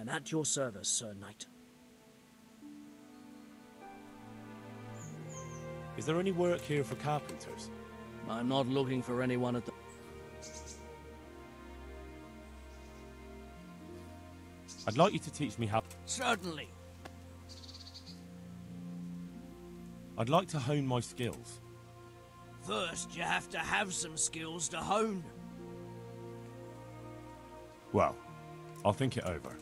am at your service, Sir Knight. Is there any work here for carpenters? I'm not looking for anyone at the... I'd like you to teach me how... Certainly. I'd like to hone my skills. First, you have to have some skills to hone. Well, I'll think it over.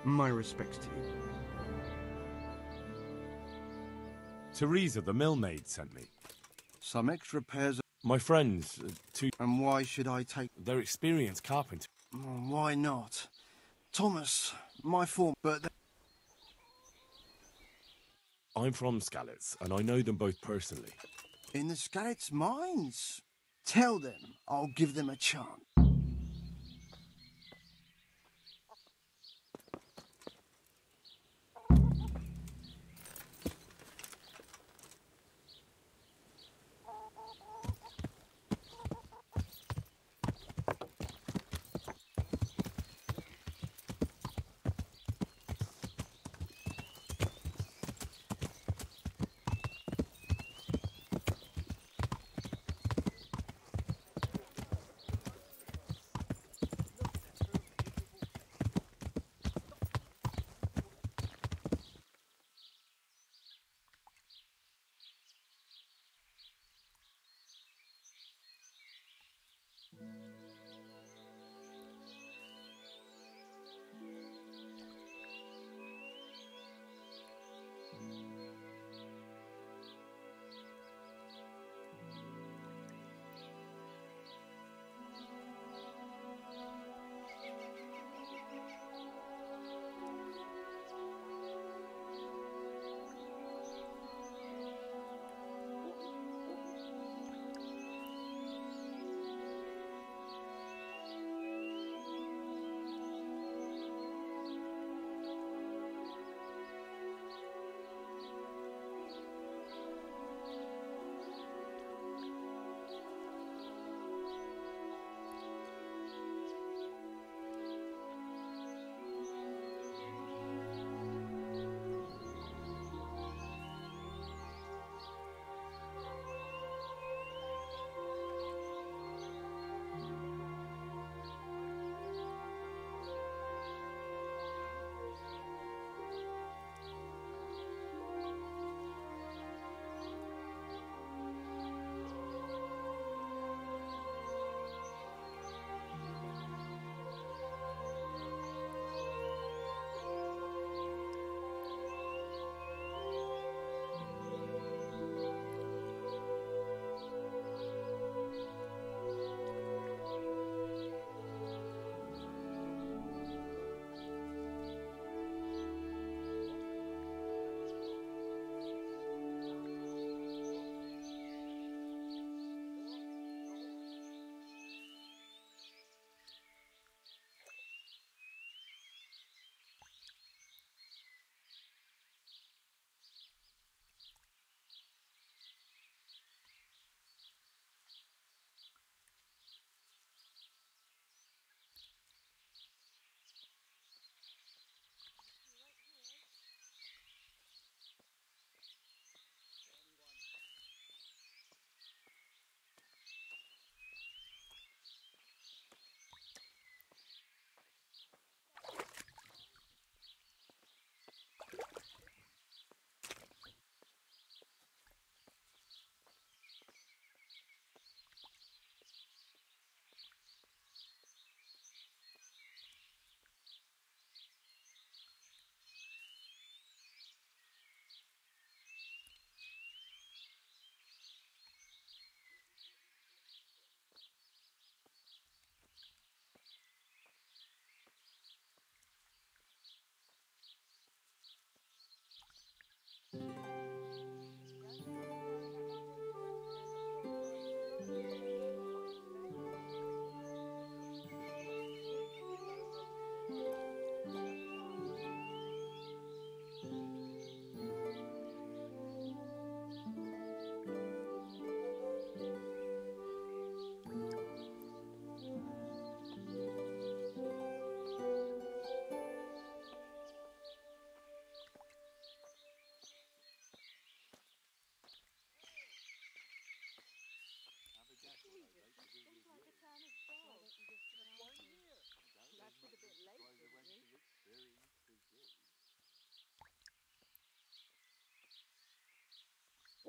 My respects to you. Teresa, the millmaid, sent me. Some extra pairs of... My friends, two... And why should I take... They're experienced carpenters. Why not? Thomas, my form, but... I'm from Skalitz, and I know them both personally. In the Skalitz mines? Tell them I'll give them a chance.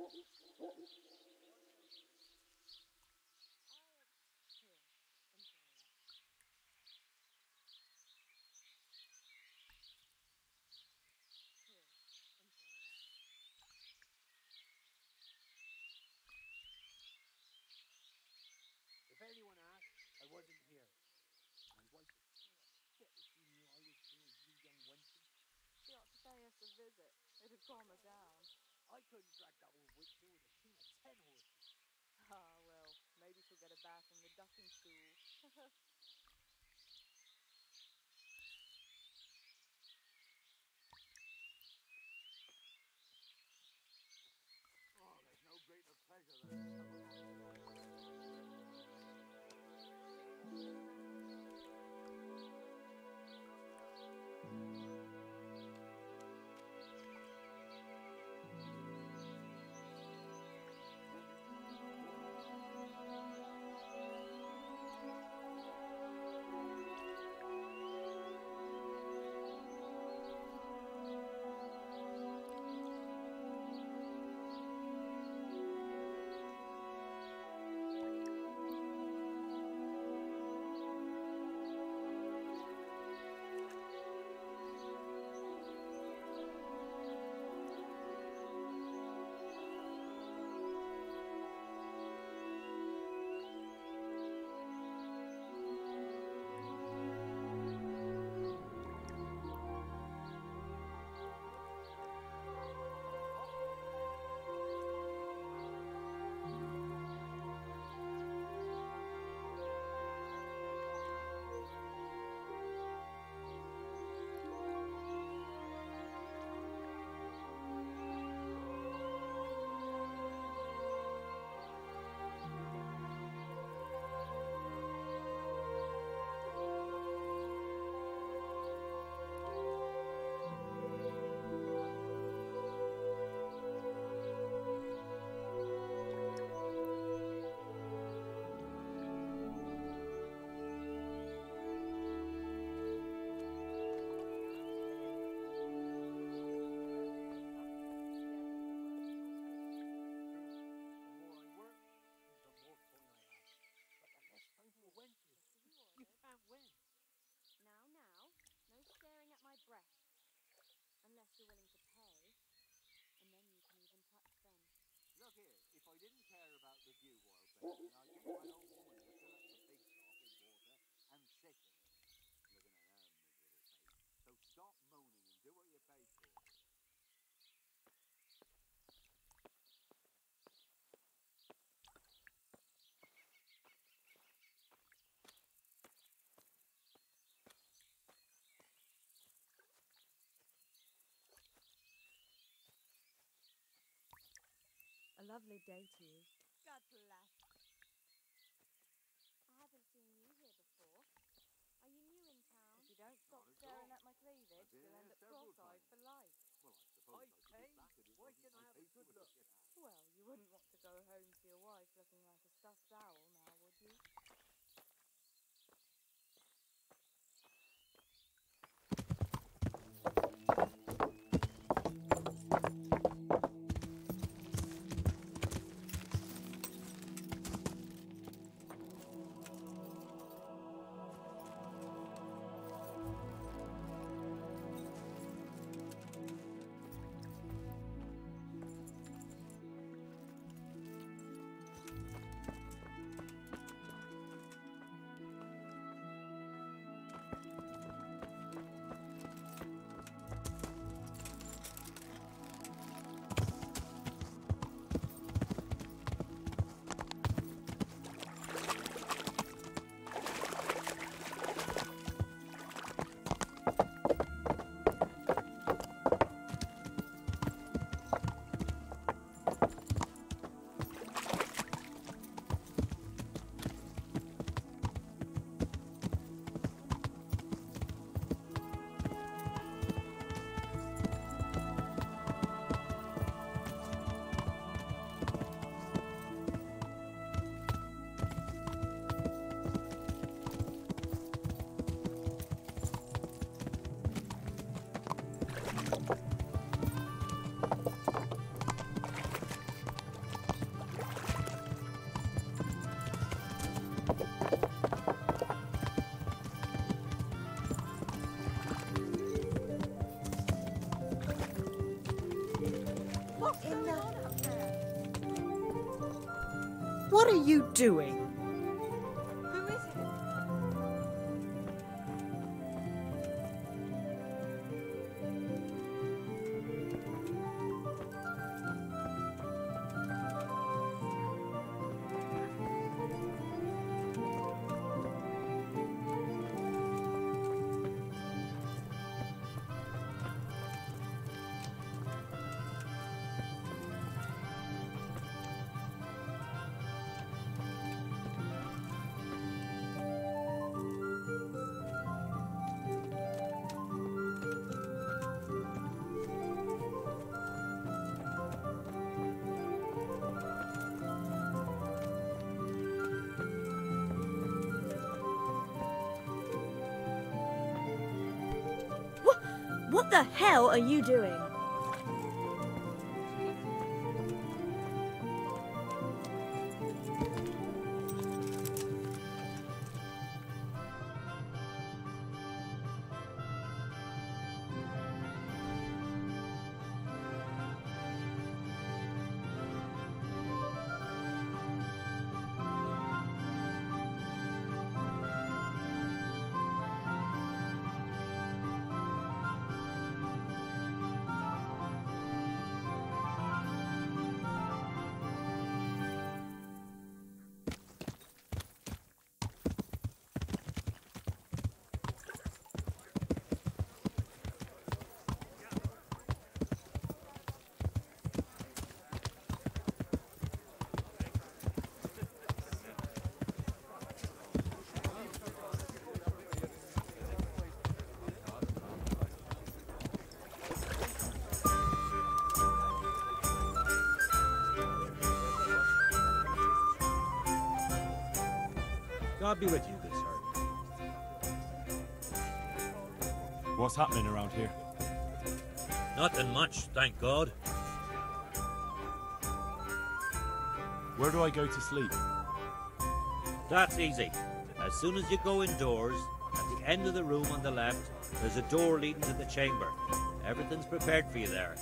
If anyone asks, I wasn't here. My wife was shit if she knew I was here, you young wenches. She ought to pay us a visit. It'd calm her down. I couldn't drag that old witch here with a team of 10 horses. Ah, well, maybe she'll get a bath in the ducking stool. Oh, there's no greater pleasure than a summer morning. Now, no staring at my breasts. Unless you're willing to pay, and then you can even touch them. Look here, if I didn't care about the view while bathing, I'd get my old woman to fill up the pig trough with water and sit in it. Looking at her miserable face. So stop moaning and do what you paid for. A lovely day to you. God bless. I haven't seen you here before. Are you new in town? If you don't stop Not at staring all. at my cleavage, I've been you'll end here up several cross-eyed times. for life. Well, I suppose I could be flattered it Why wasn't can't I my have a face good you were look? looking at. Well, you wouldn't want to go home to your wife looking like a stuffed owl now, would you? What's In going the... on up there? What are you doing? Who is it? What the hell are you doing? God be with you, good sir. What's happening around here? Nothing much, thank God. Where do I go to sleep? That's easy. As soon as you go indoors, at the end of the room on the left, there's a door leading to the chamber. Everything's prepared for you there.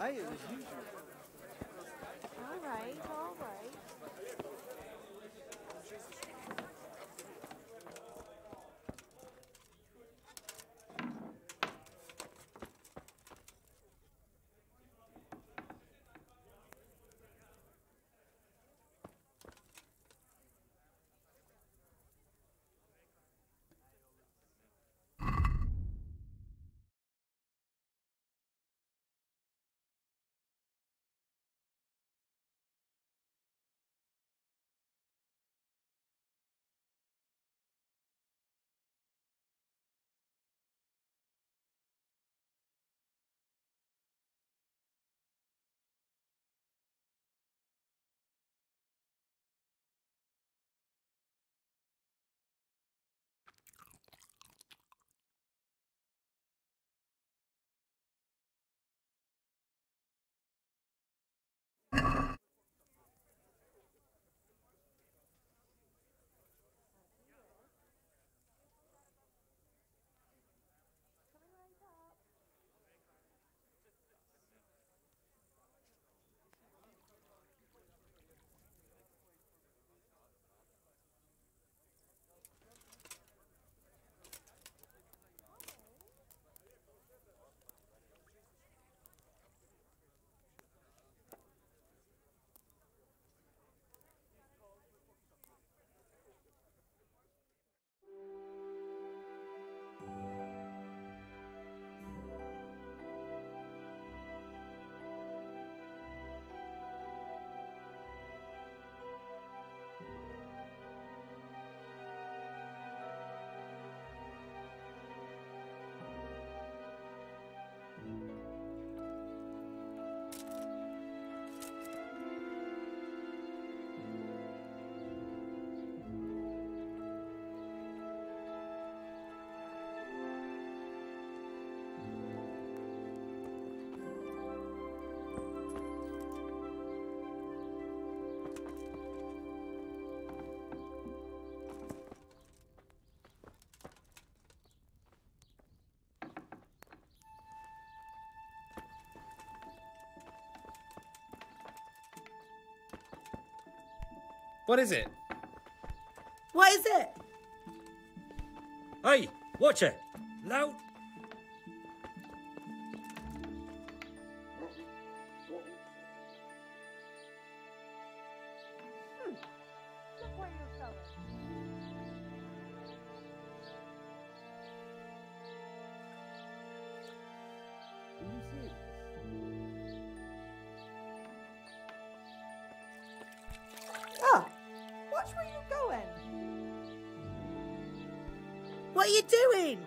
Hey, as usual. All right, all right. What is it? What is it? Hey, watch it. Loud. Look where you're going. Ah, watch where you're going. What are you doing?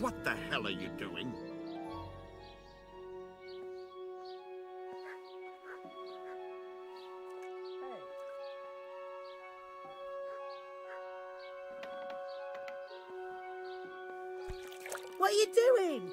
What the hell are you doing? What are you doing?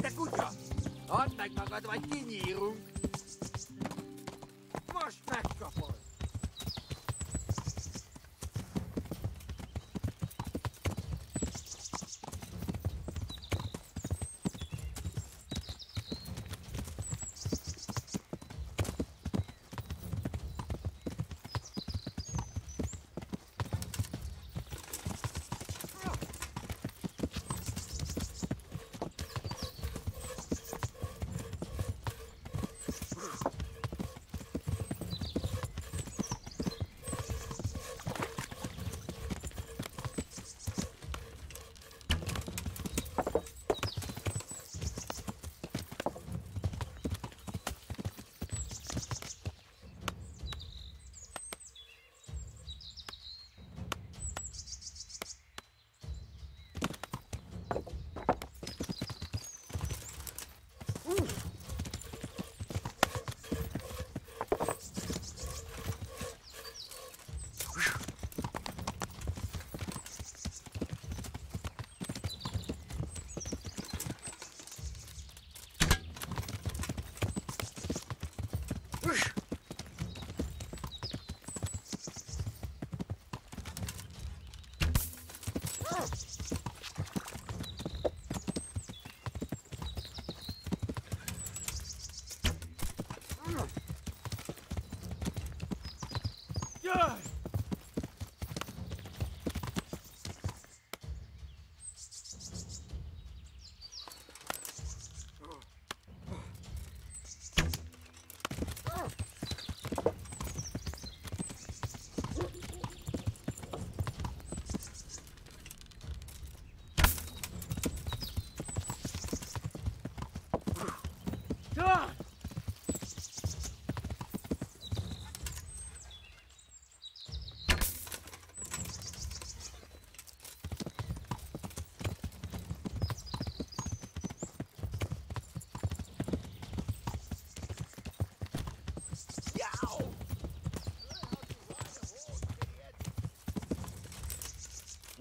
Te kutya! Add meg magad, vagy kinyírunk! Most megkapod!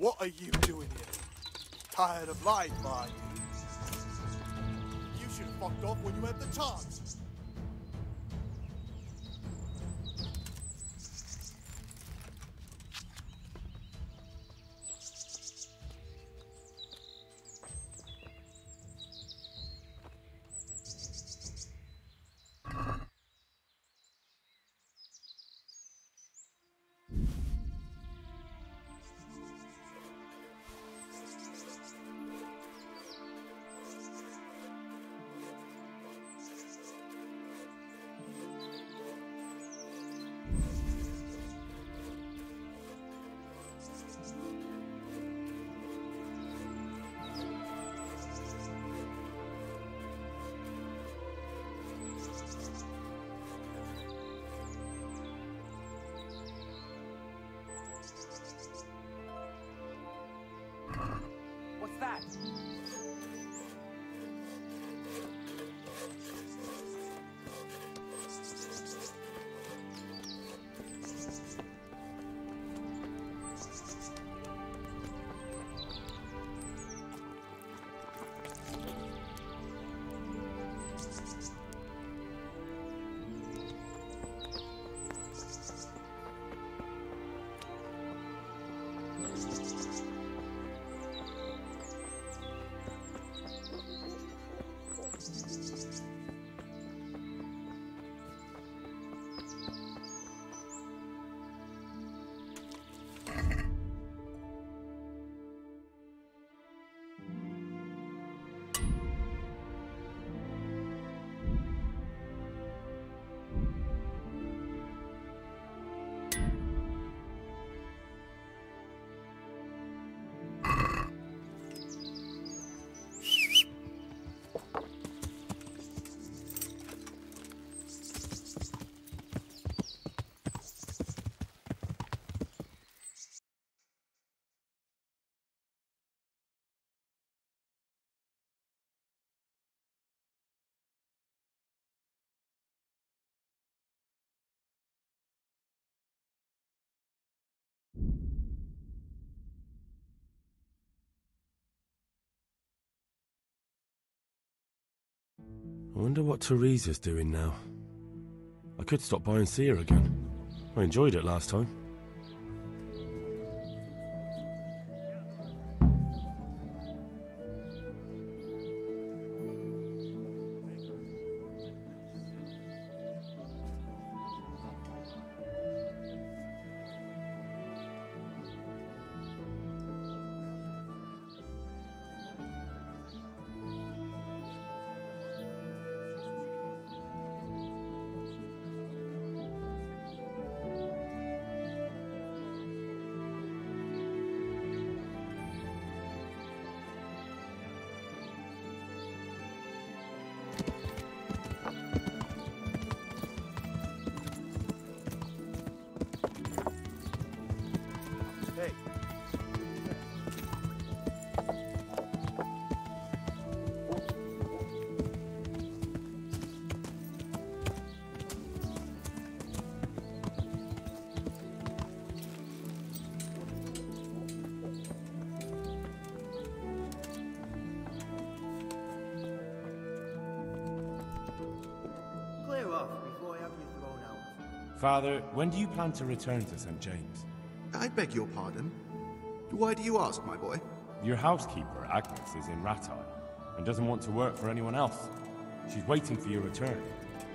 What are you doing here? Tired of lying, are you? You should have fucked off when you had the chance. What's that? I wonder what Teresa's doing now. I could stop by and see her again. I enjoyed it last time. Hey. Clear off before I have you thrown out. Father, when do you plan to return to St. James? I beg your pardon. Why do you ask, my boy? Your housekeeper, Agnes, is in Rattay and doesn't want to work for anyone else. She's waiting for your return.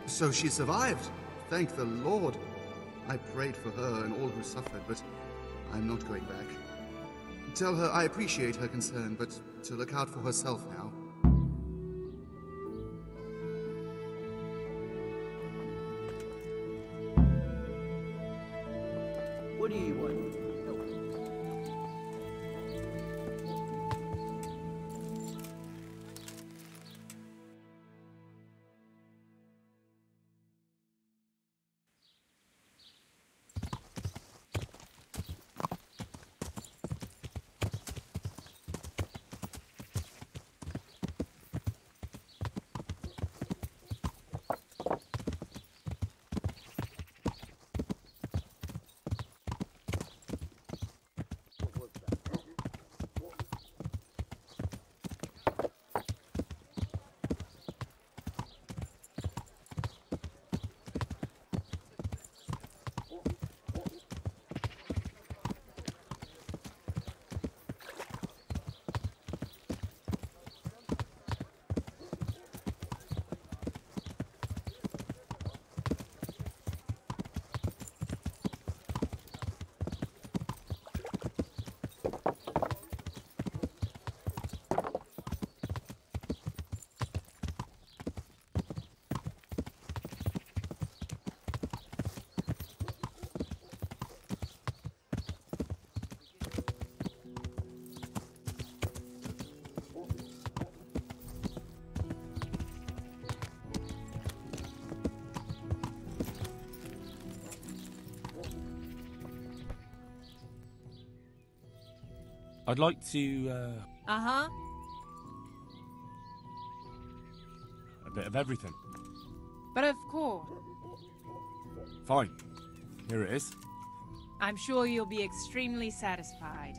So she survived. Thank the Lord. I prayed for her and all who suffered, but I'm not going back. Tell her I appreciate her concern, but to look out for herself now. What do you want? I'd like to, Uh-huh. a bit of everything. But of course, Fine. Here it is. I'm sure you'll be extremely satisfied.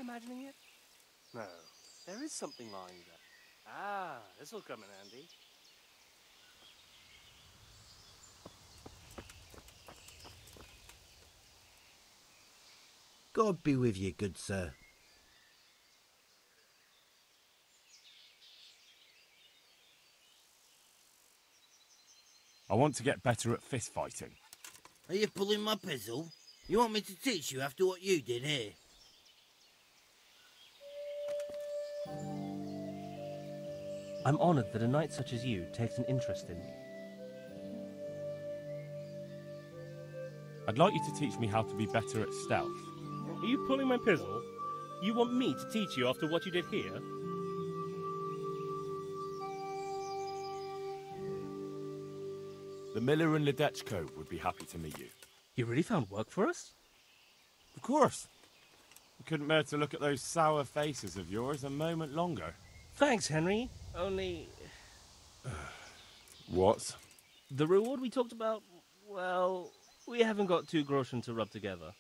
imagining it? No, there is something lying there. Ah, this'll come in handy. God be with you, good sir. I want to get better at fist fighting. Are you pulling my pizzle? You want me to teach you after what you did here? I'm honoured that a knight such as you takes an interest in me. I'd like you to teach me how to be better at stealth. Are you pulling my pizzle? You want me to teach you after what you did here? The miller and Ledechko would be happy to meet you. You really found work for us? Of course. I couldn't bear to look at those sour faces of yours a moment longer. Thanks, Henry. Only... What? The reward we talked about, well, we haven't got 2 groschen to rub together.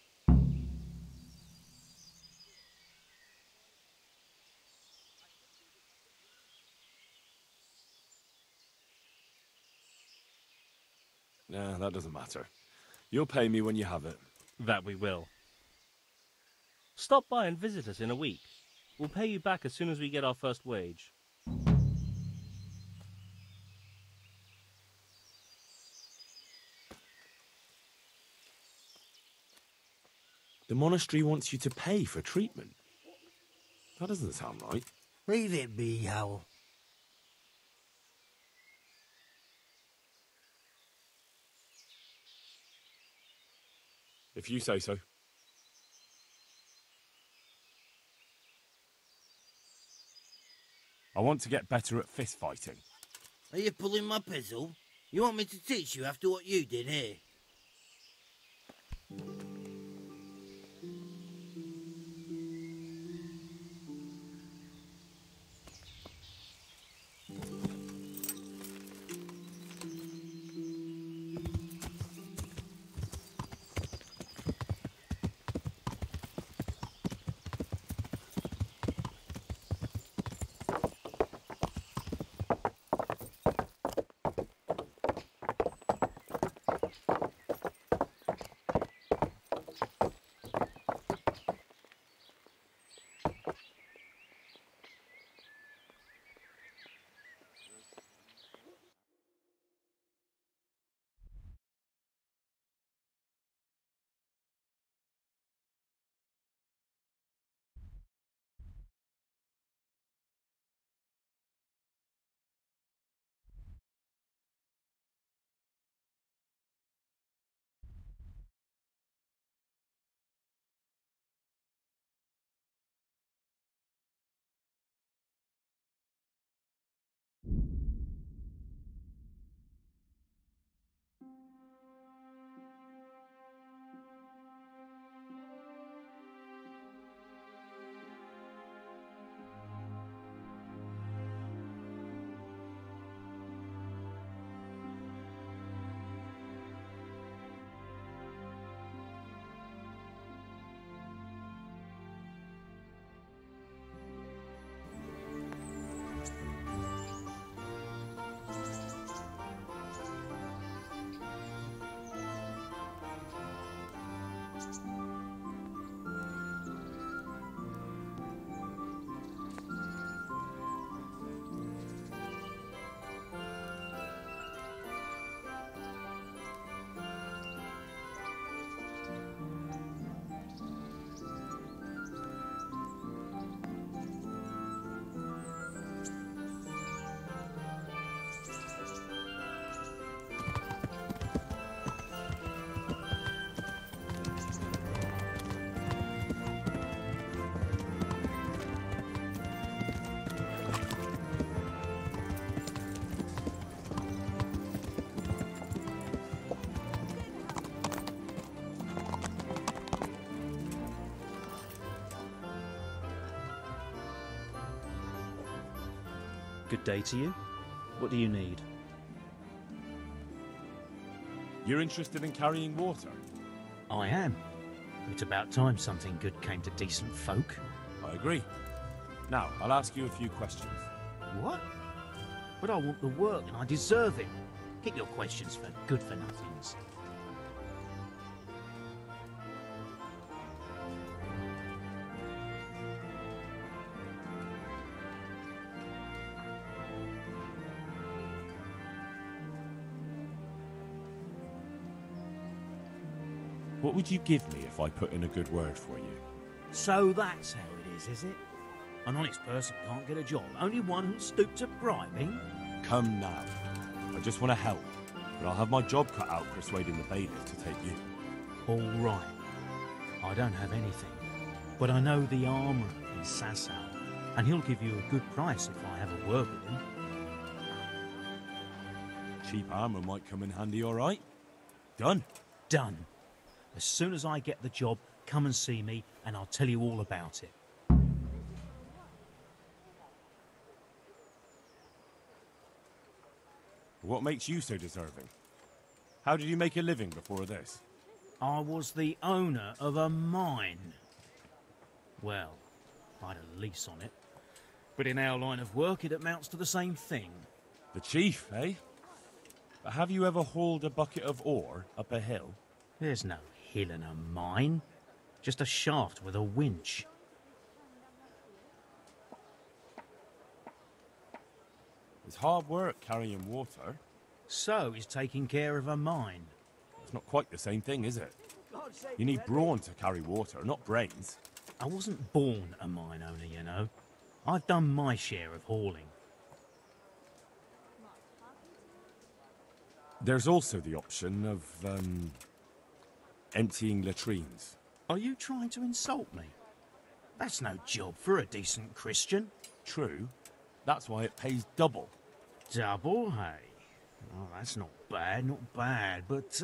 Nah, that doesn't matter. You'll pay me when you have it. That we will. Stop by and visit us in a week. We'll pay you back as soon as we get our first wage. The monastery wants you to pay for treatment. That doesn't sound right. Leave it be, Howell. If you say so. I want to get better at fist fighting. Are you pulling my pizzle? You want me to teach you after what you did here? Good day to you. What do you need? You're interested in carrying water? I am. It's about time something good came to decent folk. I agree. Now, I'll ask you a few questions. What? But I want the work and I deserve it. Keep your questions for good-for-nothings. What would you give me if I put in a good word for you? So that's how it is it? An honest person can't get a job, only one who stoops at bribing? Come now. I just want to help, but I'll have my job cut out persuading the bailiff to take you. All right. I don't have anything, but I know the armourer in Sasau, and he'll give you a good price if I have a word with him. Cheap armour might come in handy, all right? Done. Done. As soon as I get the job, come and see me, and I'll tell you all about it. What makes you so deserving? How did you make a living before this? I was the owner of a mine. Well, I had a lease on it. But in our line of work, it amounts to the same thing. The chief, eh? But have you ever hauled a bucket of ore up a hill? There's no hill in a mine. Just a shaft with a winch. It's hard work carrying water. So is taking care of a mine. It's not quite the same thing, is it? You need brawn to carry water, not brains. I wasn't born a mine owner, you know. I've done my share of hauling. There's also the option of, emptying latrines. Are you trying to insult me? That's no job for a decent Christian. True. That's why it pays double. Double, hey? Oh, that's not bad, but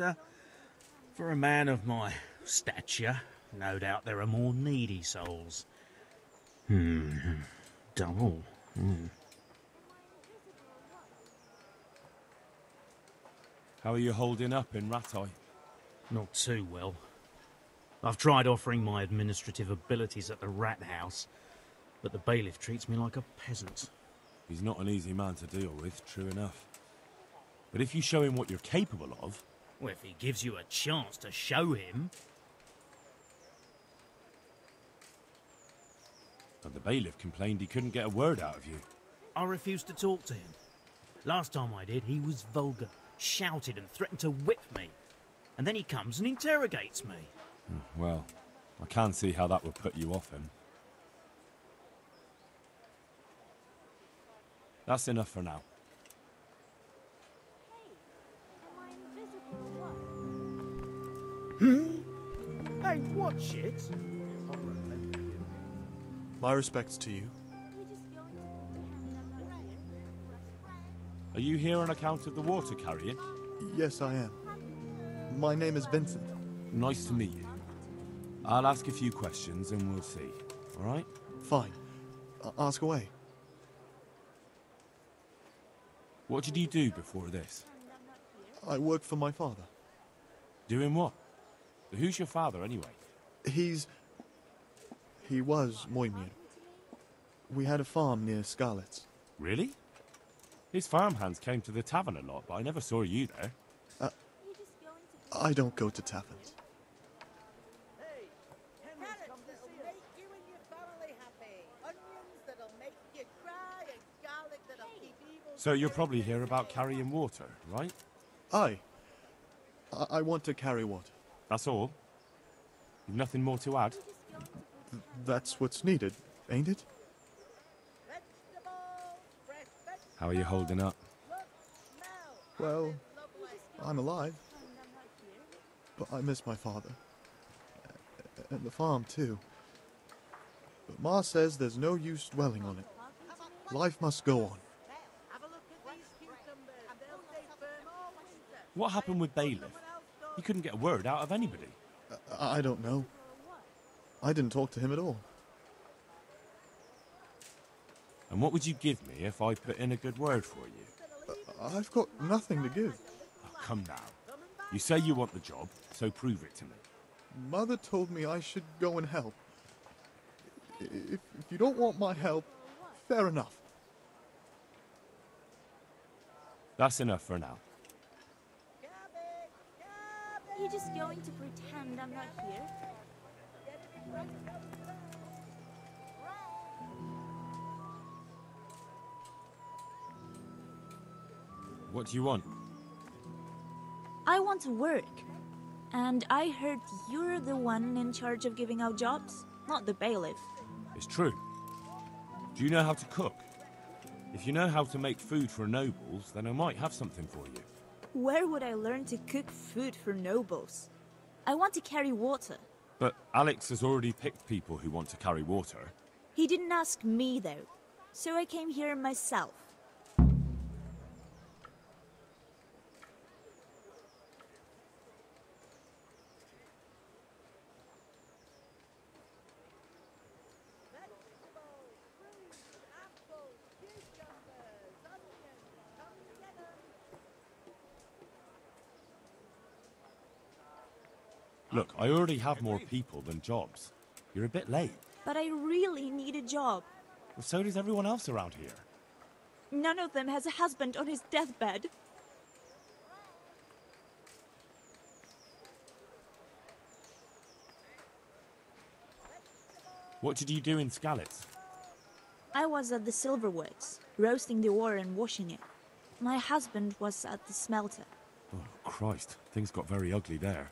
for a man of my stature, no doubt there are more needy souls. Double. How are you holding up in Rattay? Not too well. I've tried offering my administrative abilities at the rat house, but the bailiff treats me like a peasant. He's not an easy man to deal with, true enough. But if you show him what you're capable of... Well, if he gives you a chance to show him... And the bailiff complained he couldn't get a word out of you. I refused to talk to him. Last time I did, he was vulgar, shouted and threatened to whip me. And then he comes and interrogates me. Well, I can see how that would put you off him. That's enough for now. Hey, what shit? My respects to you. Are you here on account of the water carrying? Yes, I am. My name is Vincent. Nice to meet you. I'll ask a few questions and we'll see, all right? Fine. Ask away. What did you do before this? I work for my father. Doing what? Who's your father, anyway? He was Moimir. We had a farm near Scarlet's. Really? His farmhands came to the tavern a lot, but I never saw you there. I don't go to taverns. So you're probably here about carrying water, right? Aye. I want to carry water. That's all? You've nothing more to add? That's what's needed, ain't it? How are you holding up? Well, I'm alive. But I miss my father. And the farm, too. But Ma says there's no use dwelling on it. Life must go on. What happened with Bailiff? He couldn't get a word out of anybody. I don't know. I didn't talk to him at all. And what would you give me if I put in a good word for you? I've got nothing to give. Oh, come now. You say you want the job, so prove it to me. Mother told me I should go and help. If you don't want my help, fair enough. That's enough for now. You're just going to pretend I'm not here? What do you want? I want to work. And I heard you're the one in charge of giving out jobs, not the bailiff. It's true. Do you know how to cook? If you know how to make food for nobles, then I might have something for you. Where would I learn to cook food for nobles? I want to carry water. But Alex has already picked people who want to carry water. He didn't ask me, though. So I came here myself. Look, I already have more people than jobs. You're a bit late. But I really need a job. Well, so does everyone else around here. None of them has a husband on his deathbed. What did you do in Skalitz? I was at the silverworks, roasting the ore and washing it. My husband was at the smelter. Oh, Christ. Things got very ugly there.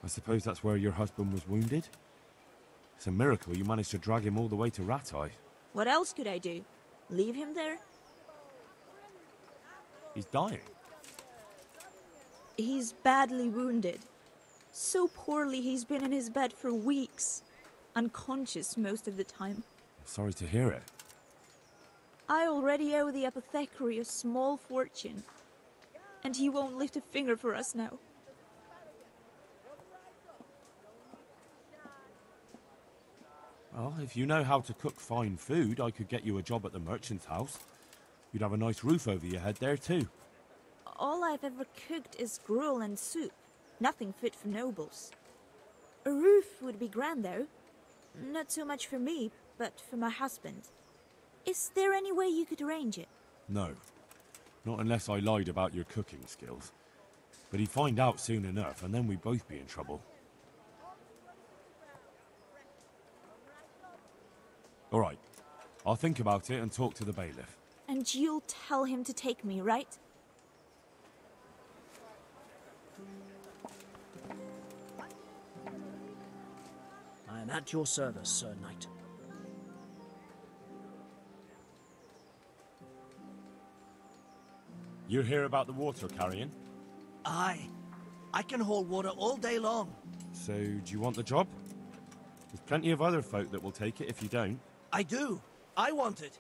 I suppose that's where your husband was wounded? It's a miracle you managed to drag him all the way to Ratai. What else could I do? Leave him there? He's dying. He's badly wounded. So poorly he's been in his bed for weeks. Unconscious most of the time. Sorry to hear it. I already owe the apothecary a small fortune. And he won't lift a finger for us now. Well, if you know how to cook fine food, I could get you a job at the merchant's house. You'd have a nice roof over your head there, too. All I've ever cooked is gruel and soup. Nothing fit for nobles. A roof would be grand, though. Not so much for me, but for my husband. Is there any way you could arrange it? No. Not unless I lied about your cooking skills. But he'd find out soon enough, and then we'd both be in trouble. All right. I'll think about it and talk to the bailiff. And you'll tell him to take me, right? I am at your service, Sir Knight. You hear about the water carrying? Aye. I can haul water all day long. So, do you want the job? There's plenty of other folk that will take it if you don't. I do. I want it.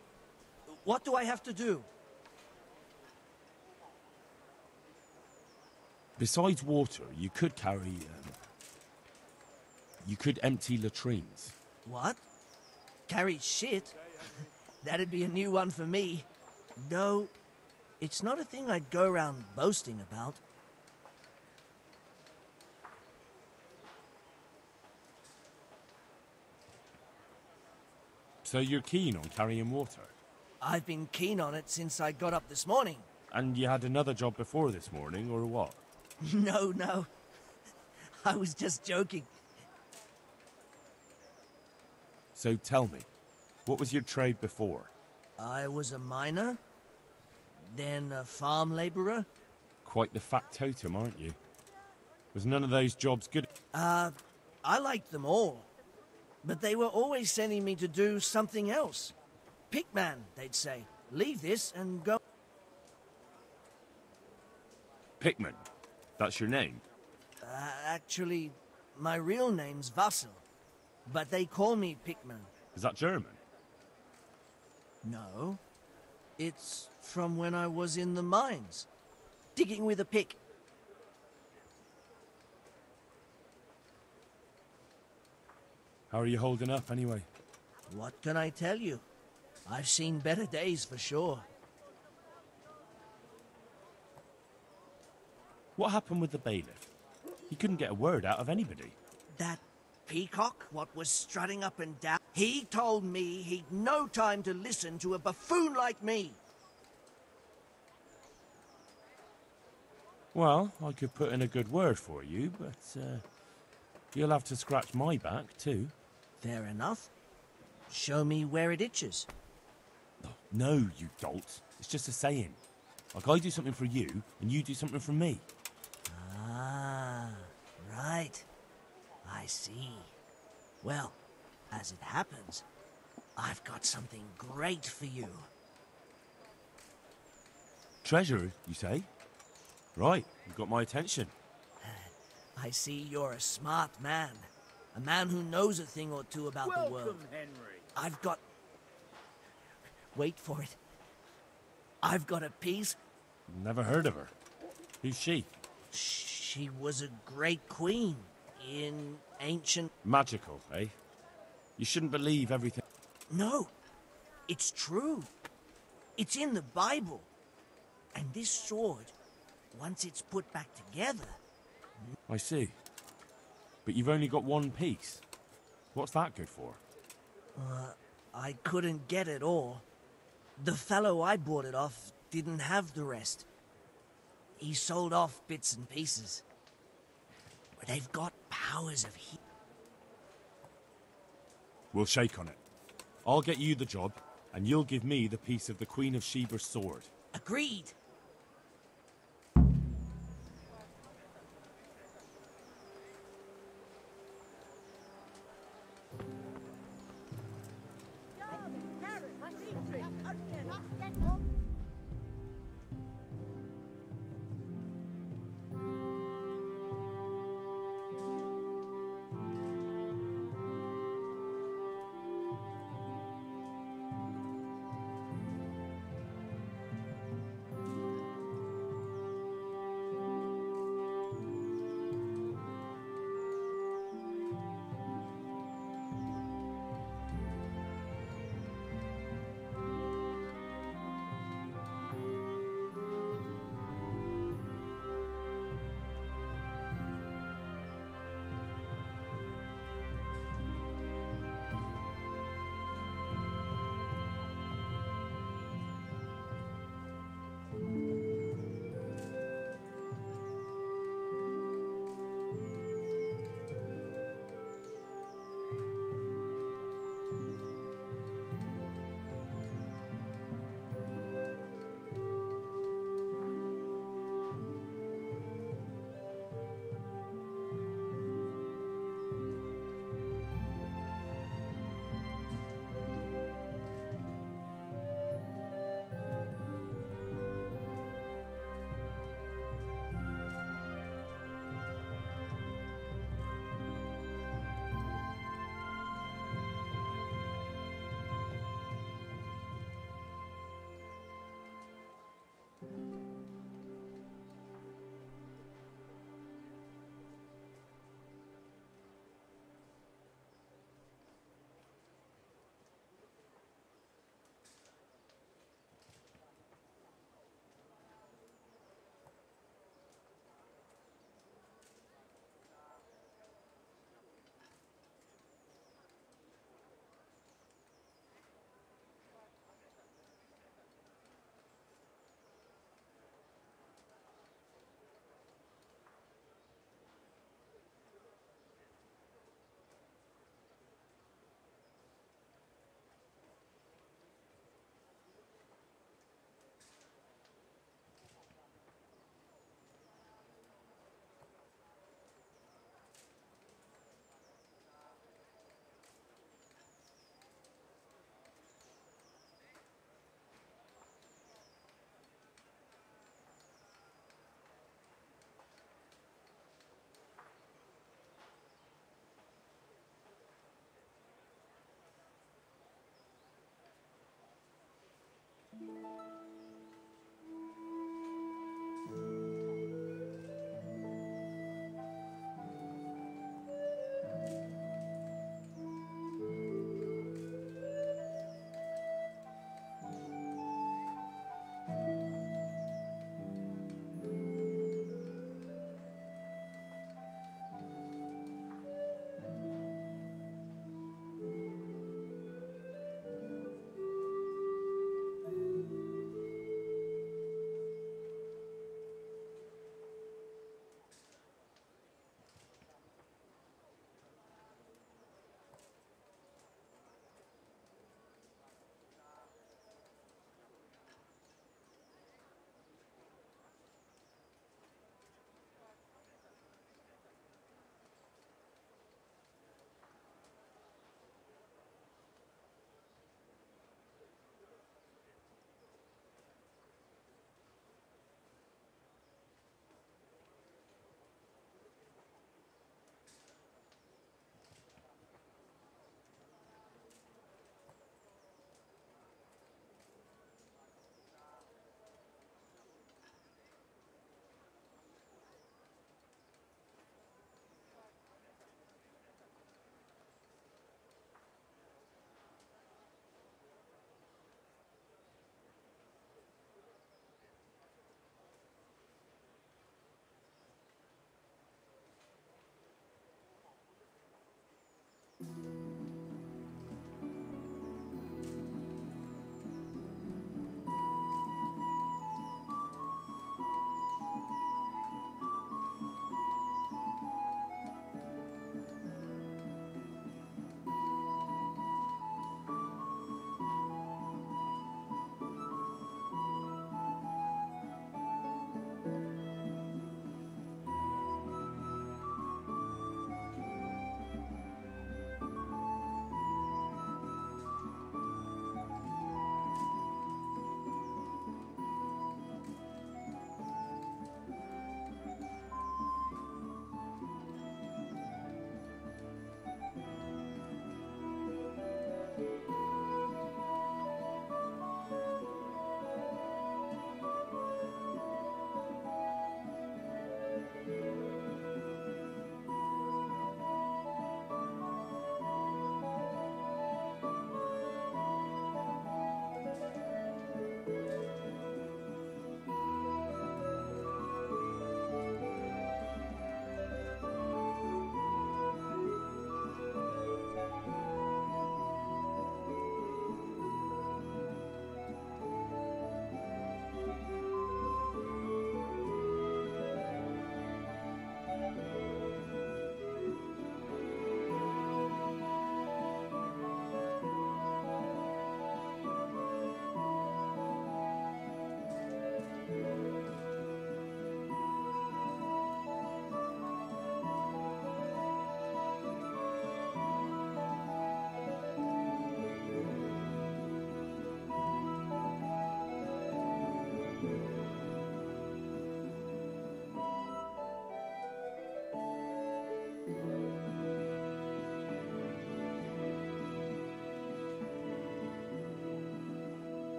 What do I have to do? Besides water, you could carry, you could empty latrines. What? Carry shit? That'd be a new one for me. No, it's not a thing I'd go around boasting about. So you're keen on carrying water? I've been keen on it since I got up this morning. And you had another job before this morning, or what? No. I was just joking. So tell me, what was your trade before? I was a miner, then a farm labourer. Quite the factotum, aren't you? Was none of those jobs good? I liked them all. But they were always sending me to do something else. Pickman, they'd say. Leave this and go. Pickman? That's your name? Actually, my real name's Vassal. But they call me Pickman. Is that German? No. It's from when I was in the mines. Digging with a pick. How are you holding up, anyway? What can I tell you? I've seen better days for sure. What happened with the bailiff? He couldn't get a word out of anybody. That peacock what was strutting up and down. He told me he'd no time to listen to a buffoon like me. Well, I could put in a good word for you, but you'll have to scratch my back too. Fair enough. Show me where it itches. No, you dolt. It's just a saying. Like I do something for you, and you do something for me. Ah, right. I see. Well, as it happens, I've got something great for you. Treasure, you say? Right, you've got my attention. I see you're a smart man. A man who knows a thing or two about the world. Welcome, Henry. I've got... Wait for it. I've got a piece... Never heard of her. Who's she? She was a great queen in ancient... Magical, eh? You shouldn't believe everything... No, it's true. It's in the Bible. And this sword, once it's put back together... I see. But you've only got one piece. What's that good for? I couldn't get it all. The fellow I bought it off didn't have the rest. He sold off bits and pieces. But they've got powers of heat. We'll shake on it. I'll get you the job, and you'll give me the piece of the Queen of Sheba's sword. Agreed.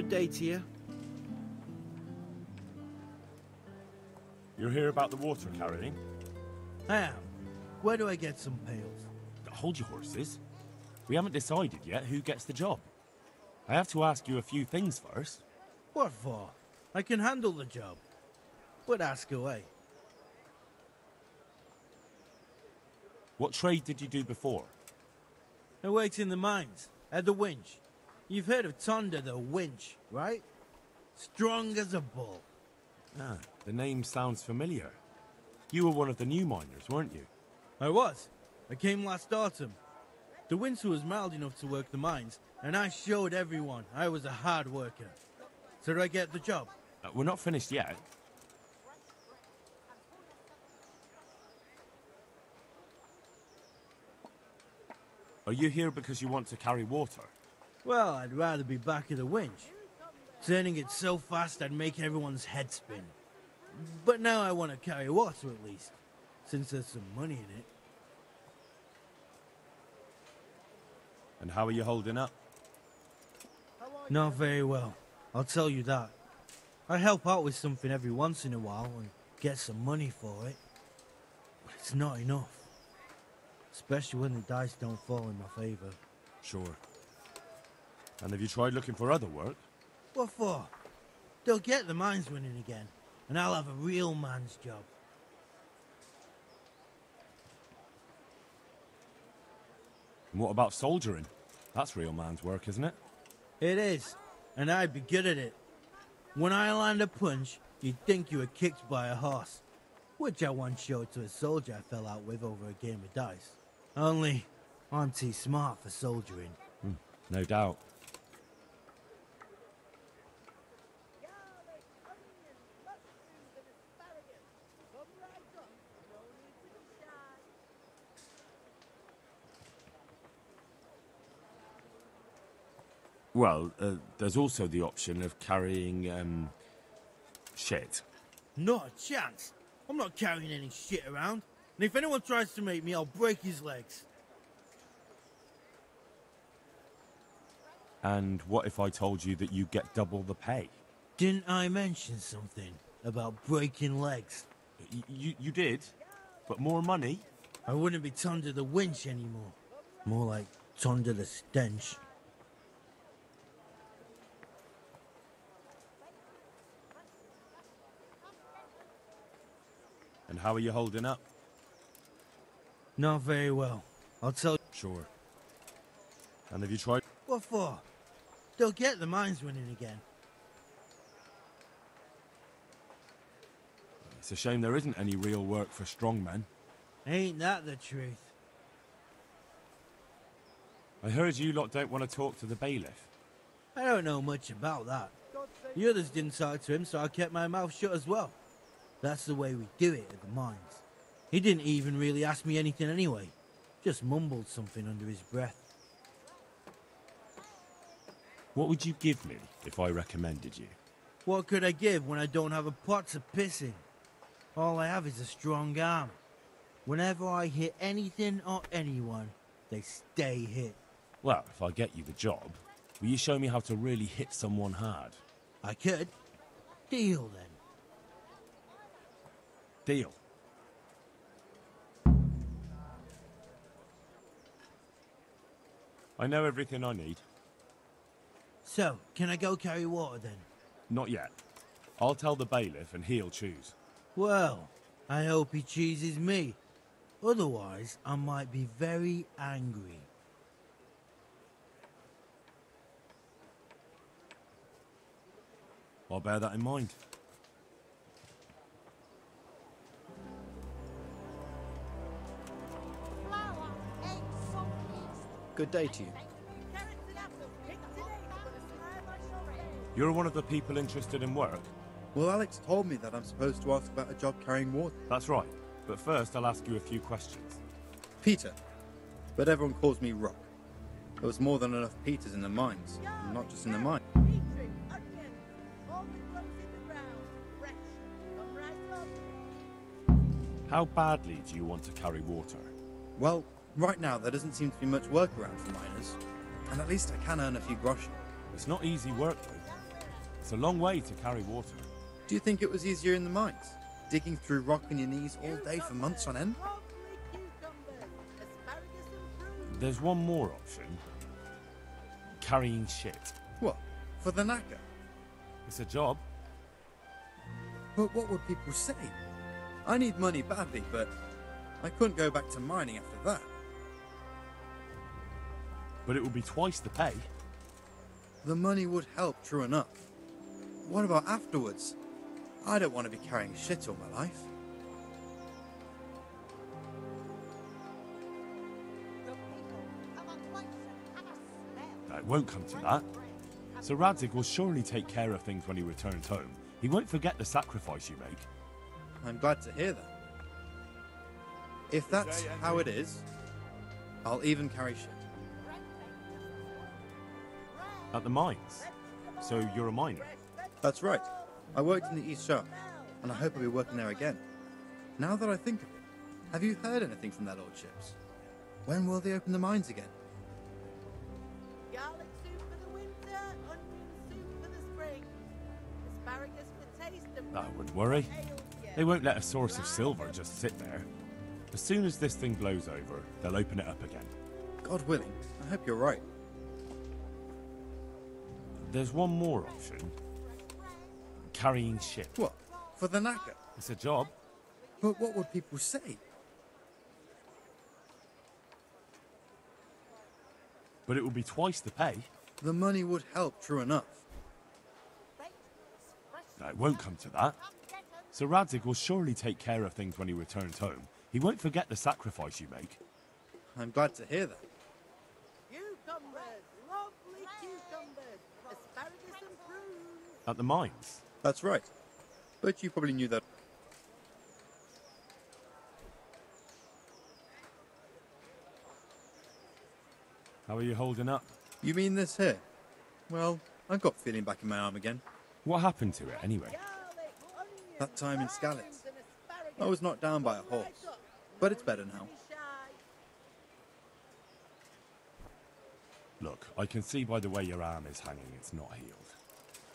Good day to you. You're here about the water carrying? I am. Where do I get some pails? Hold your horses. We haven't decided yet who gets the job. I have to ask you a few things first. What for? I can handle the job. But ask away. What trade did you do before? I worked in the mines, at the winch. You've heard of Tonda the winch, right? Strong as a bull. Ah, the name sounds familiar. You were one of the new miners, weren't you? I was. I came last autumn. The winter was mild enough to work the mines, and I showed everyone I was a hard worker. So did I get the job? We're not finished yet. Are you here because you want to carry water? Well, I'd rather be back at the winch. Turning it so fast I'd make everyone's head spin. But now I want to carry water at least, since there's some money in it. And how are you holding up? Not very well, I'll tell you that. I help out with something every once in a while and get some money for it. But it's not enough. Especially when the dice don't fall in my favor. Sure. And have you tried looking for other work? What for? They'll get the mines running again, and I'll have a real man's job. And what about soldiering? That's real man's work, isn't it? It is, and I'd be good at it. When I land a punch, you'd think you were kicked by a horse, which I once showed to a soldier I fell out with over a game of dice. Only, I'm too smart for soldiering. No doubt. Well, there's also the option of carrying, shit. Not a chance. I'm not carrying any shit around. And if anyone tries to make me, I'll break his legs. And what if I told you that you get double the pay? Didn't I mention something about breaking legs? You did, but more money? I wouldn't be Tonda the winch anymore. More like Tonda the stench. And how are you holding up? Not very well. I'll tell you. Sure. And have you tried? What for? They'll get the mines running again. It's a shame there isn't any real work for strong men. Ain't that the truth? I heard you lot don't want to talk to the bailiff. I don't know much about that. The others didn't talk to him, so I kept my mouth shut as well. That's the way we do it at the mines. He didn't even really ask me anything anyway. Just mumbled something under his breath. What would you give me if I recommended you? What could I give when I don't have a pot to piss in? All I have is a strong arm. Whenever I hit anything or anyone, they stay hit. Well, if I get you the job, will you show me how to really hit someone hard? I could. Deal then. Deal. I know everything I need. So, can I go carry water then? Not yet. I'll tell the bailiff and he'll choose. Well, I hope he chooses me. Otherwise, I might be very angry. I'll bear that in mind. Good day to you. You're one of the people interested in work? Well, Alex told me that I'm supposed to ask about a job carrying water. That's right. But first, I'll ask you a few questions. Peter. But everyone calls me Rock. There was more than enough Peters in the mines. Not just in the mine. How badly do you want to carry water? Well, right now there doesn't seem to be much work around for miners. And at least I can earn a few groschen. It's not easy work, though. It's a long way to carry water. Do you think it was easier in the mines? Digging through rock on your knees all day for months on end? There's one more option. Carrying shit. What? For the knacker? It's a job. But what would people say? I need money badly, but I couldn't go back to mining after that. But it will be twice the pay. The money would help, true enough. What about afterwards? I don't want to be carrying shit all my life. It won't come to that. Sir Radzig will surely take care of things when he returns home. He won't forget the sacrifice you make. I'm glad to hear that. If that's how it is, I'll even carry shit. At the mines? So you're a miner? That's right. I worked in the East Shaft, and I hope I'll be working there again. Now that I think of it, have you heard anything from their lordships? When will they open the mines again? Garlic soup for the winter, onion soup for the spring. Asparagus for taste and I wouldn't worry. They won't let a source of silver just sit there. As soon as this thing blows over, they'll open it up again. God willing, I hope you're right. There's one more option. Carrying shit. What? For the knacker? It's a job. But what would people say? But it will be twice the pay. The money would help, true enough. It won't come to that. Sir Radzig will surely take care of things when he returns home. He won't forget the sacrifice you make. I'm glad to hear that. cucumbers, lovely cucumbers, asparagus and prunes. At the mines? That's right. But you probably knew that. How are you holding up? You mean this here? Well, I've got feeling back in my arm again. What happened to it, anyway? That time in Skalitz. I was knocked down by a horse. But it's better now. Look, I can see by the way your arm is hanging it's not healed.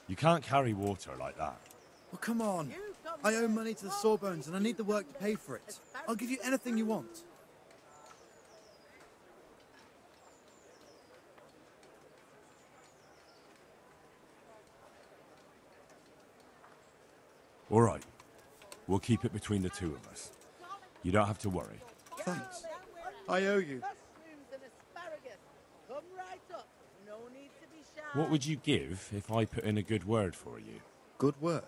You can't carry water like that. Well, come on. I owe money to the Sawbones and I need the work to pay for it. I'll give you anything you want. All right. We'll keep it between the two of us. You don't have to worry. Thanks. I owe you. What would you give if I put in a good word for you? Good word?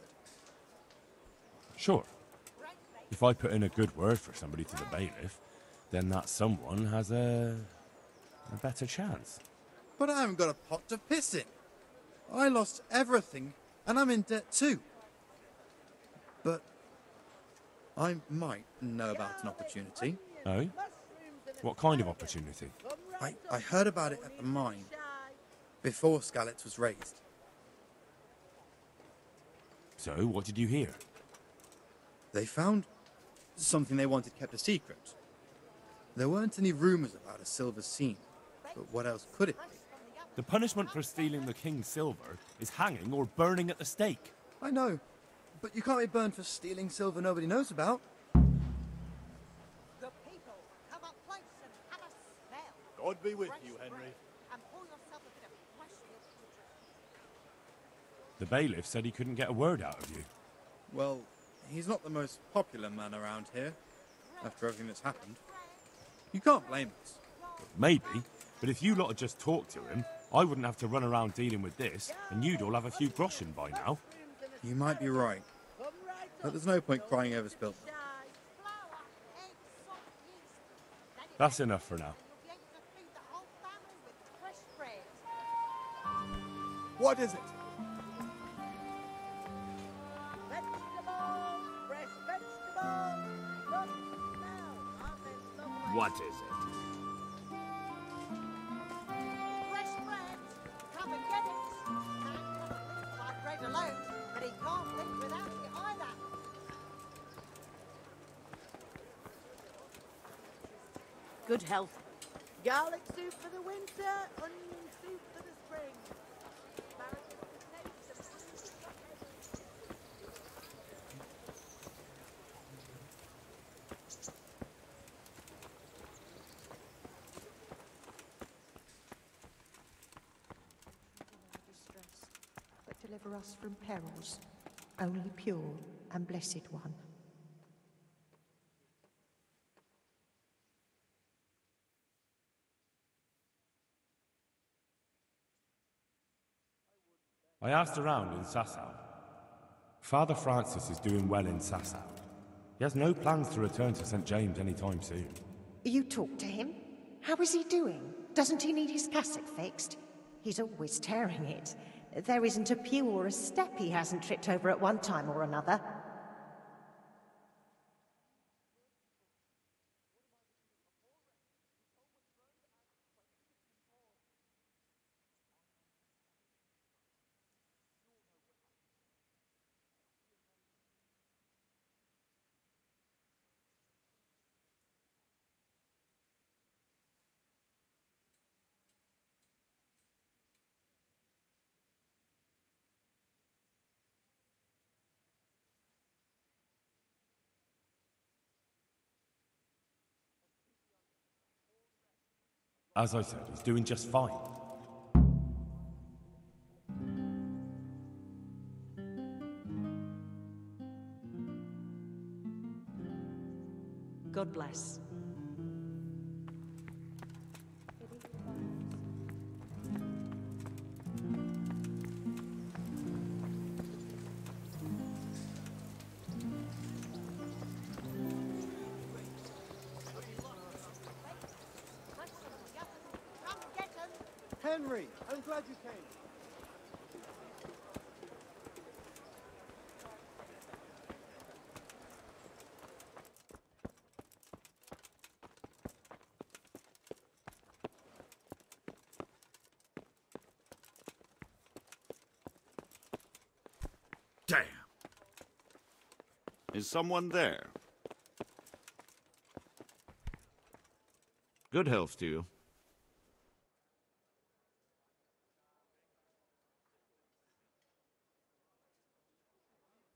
Sure. If I put in a good word for somebody to the bailiff, then that someone has a better chance. But I haven't got a pot to piss in. I lost everything and I'm in debt too. But I might know about an opportunity. Oh? What kind of opportunity? I heard about it at the mine, before Skalitz was raised. So, what did you hear? They found something they wanted kept a secret. There weren't any rumours about a silver scene, but what else could it be? The punishment for stealing the king's silver is hanging or burning at the stake. I know, but you can't be burned for stealing silver nobody knows about. The people come up close and have a smell. God be with you, Henry. And pour yourself a bit of fresh milk to drink. The bailiff said he couldn't get a word out of you. Well, he's not the most popular man around here, after everything that's happened. You can't blame us. Maybe, but if you lot had just talked to him, I wouldn't have to run around dealing with this, and you'd all have a few groschen by now. You might be right, but there's no point crying over spilt milk. That's enough for now. What is it? What is it? Fresh bread. Come and get it. Man cannot live by bread alone, but he can't live without it either. Good health. Garlic soup for the winter, onion soup for the spring. Asparagus for taste and for us from perils. Only pure and blessed one. I asked around in Sasau. Father Francis is doing well in Sasau. He has no plans to return to St. James anytime soon. You talked to him? How is he doing? Doesn't he need his cassock fixed? He's always tearing it. There isn't a pew or a step he hasn't tripped over at one time or another. As I said, he's doing just fine. God bless. Henry, I'm glad you came. Damn. Is someone there? Good health to you.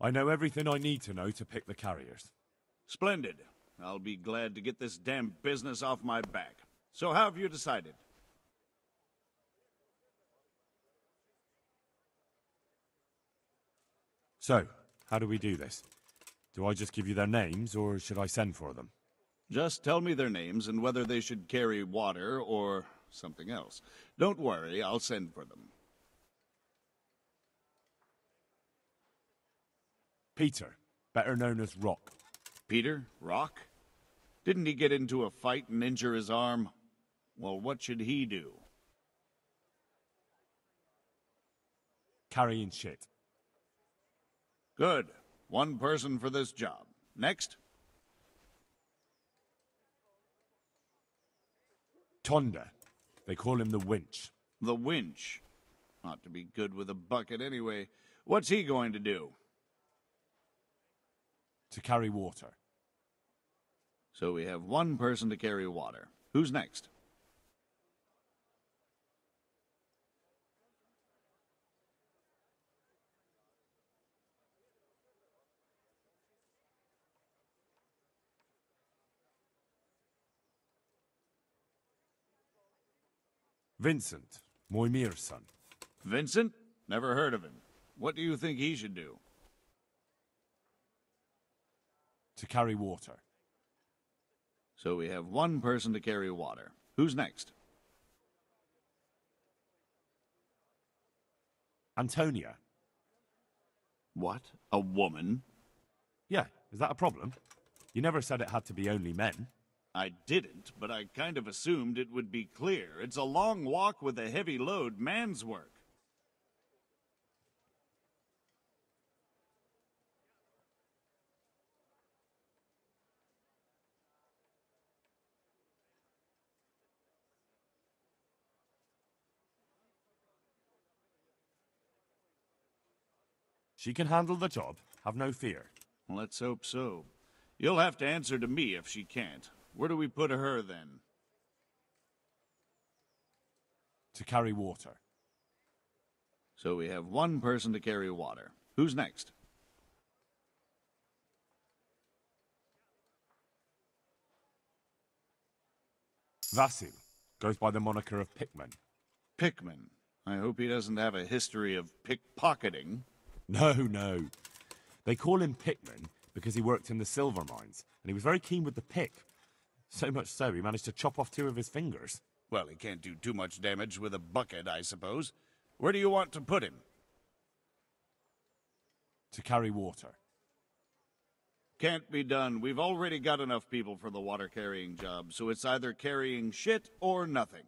I know everything I need to know to pick the carriers. Splendid. I'll be glad to get this damn business off my back. So how have you decided? So, how do we do this? Do I just give you their names, or should I send for them? Just tell me their names and whether they should carry water or something else. Don't worry, I'll send for them. Peter, better known as Rock. Peter? Rock? Didn't he get into a fight and injure his arm? Well, what should he do? Carrying shit. Good. One person for this job. Next? Tonda. They call him the Winch. The Winch. Ought to be good with a bucket anyway. What's he going to do? To carry water. So we have one person to carry water. Who's next? Vincent, Moimir's son. Vincent? Never heard of him. What do you think he should do? To carry water. So we have one person to carry water. Who's next? Antonia. What? A woman? Yeah, is that a problem? You never said it had to be only men. I didn't, but I kind of assumed it would be clear. It's a long walk with a heavy load, man's work. She can handle the job, have no fear. Let's hope so. You'll have to answer to me if she can't. Where do we put her, then? To carry water. So we have one person to carry water. Who's next? Vasil goes by the moniker of Pickman. Pickman. I hope he doesn't have a history of pickpocketing. No, no. They call him Pickman because he worked in the silver mines, and he was very keen with the pick. So much so, he managed to chop off 2 of his fingers. Well, he can't do too much damage with a bucket, I suppose. Where do you want to put him? To carry water. Can't be done. We've already got enough people for the water-carrying job, so it's either carrying shit or nothing.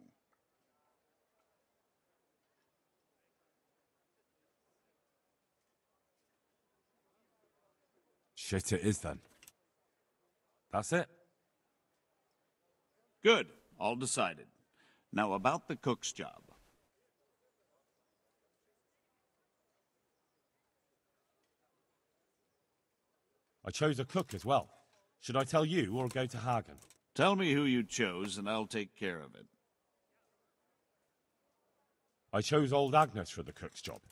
Shit it is, then. That's it. Good. All decided. Now about the cook's job. I chose a cook as well. Should I tell you or go to Hagen? Tell me who you chose, and I'll take care of it. I chose old Agnes for the cook's job.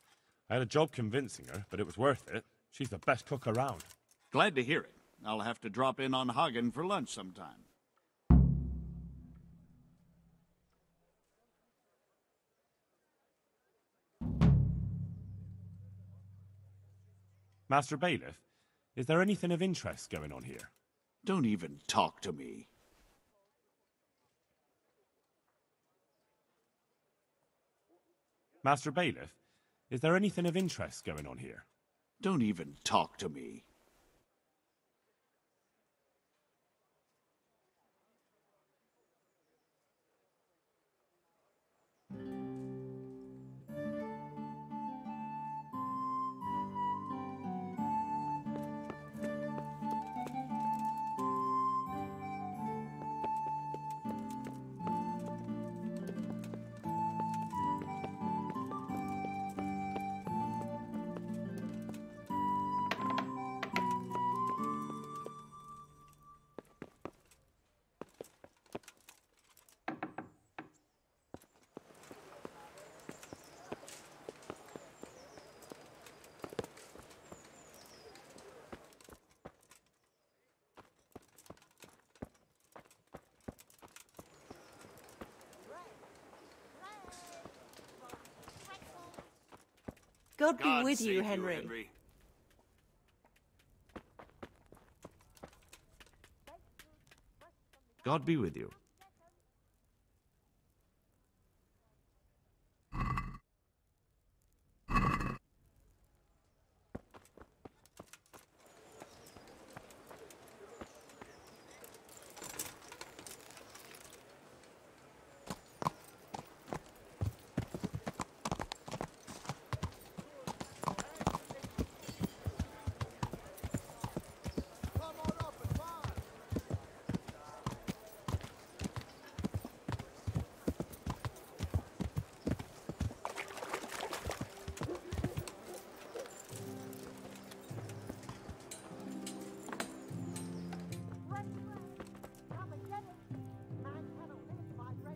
I had a job convincing her, but it was worth it. She's the best cook around. Glad to hear it. I'll have to drop in on Hagen for lunch sometime. Master Bailiff, is there anything of interest going on here? Don't even talk to me. Master Bailiff, is there anything of interest going on here? Don't even talk to me. God be with you, Henry. God be with you.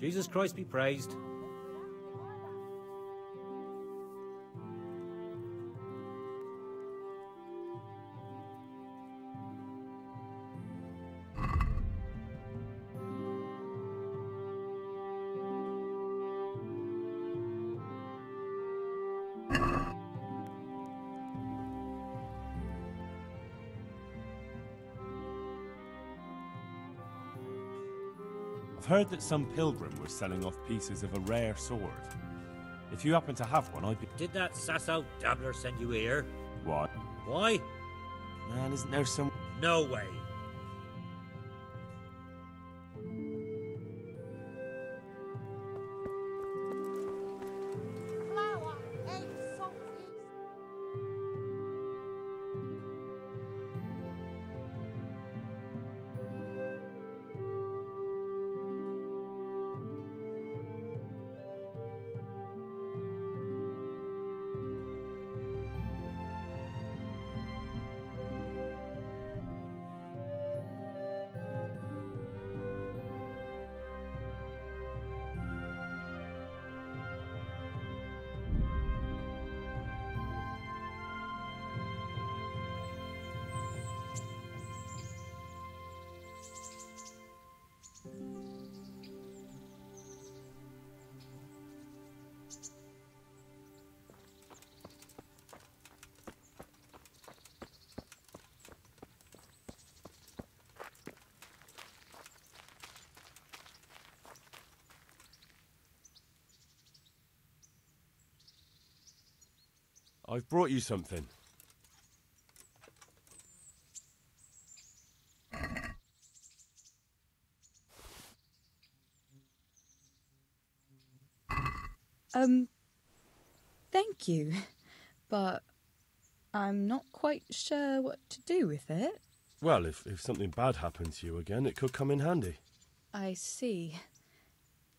Jesus Christ be praised. I've heard that some pilgrim was selling off pieces of a rare sword. If you happen to have one, I'd be... Did that sass-out dabbler send you here? What? Why? Man, isn't there some... No way. I've brought you something. Thank you, but I'm not quite sure what to do with it. Well, if something bad happens to you again, it could come in handy. I see.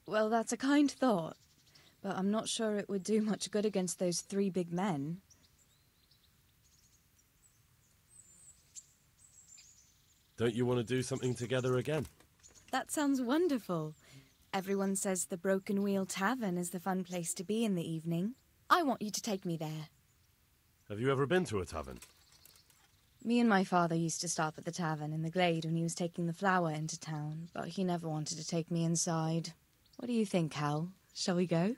Well, that's a kind thought, but I'm not sure it would do much good against those 3 big men. Don't you want to do something together again? That sounds wonderful. Everyone says the Broken Wheel Tavern is the fun place to be in the evening. I want you to take me there. Have you ever been to a tavern? Me and my father used to stop at the tavern in the glade when he was taking the flour into town, but he never wanted to take me inside. What do you think, Hal? Shall we go?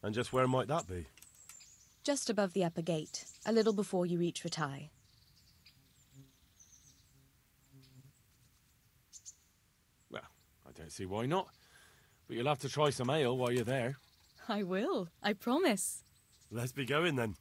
And just where might that be? Just above the upper gate, a little before you reach Ratai. Well, I don't see why not. But you'll have to try some ale while you're there. I will, I promise. Let's be going then.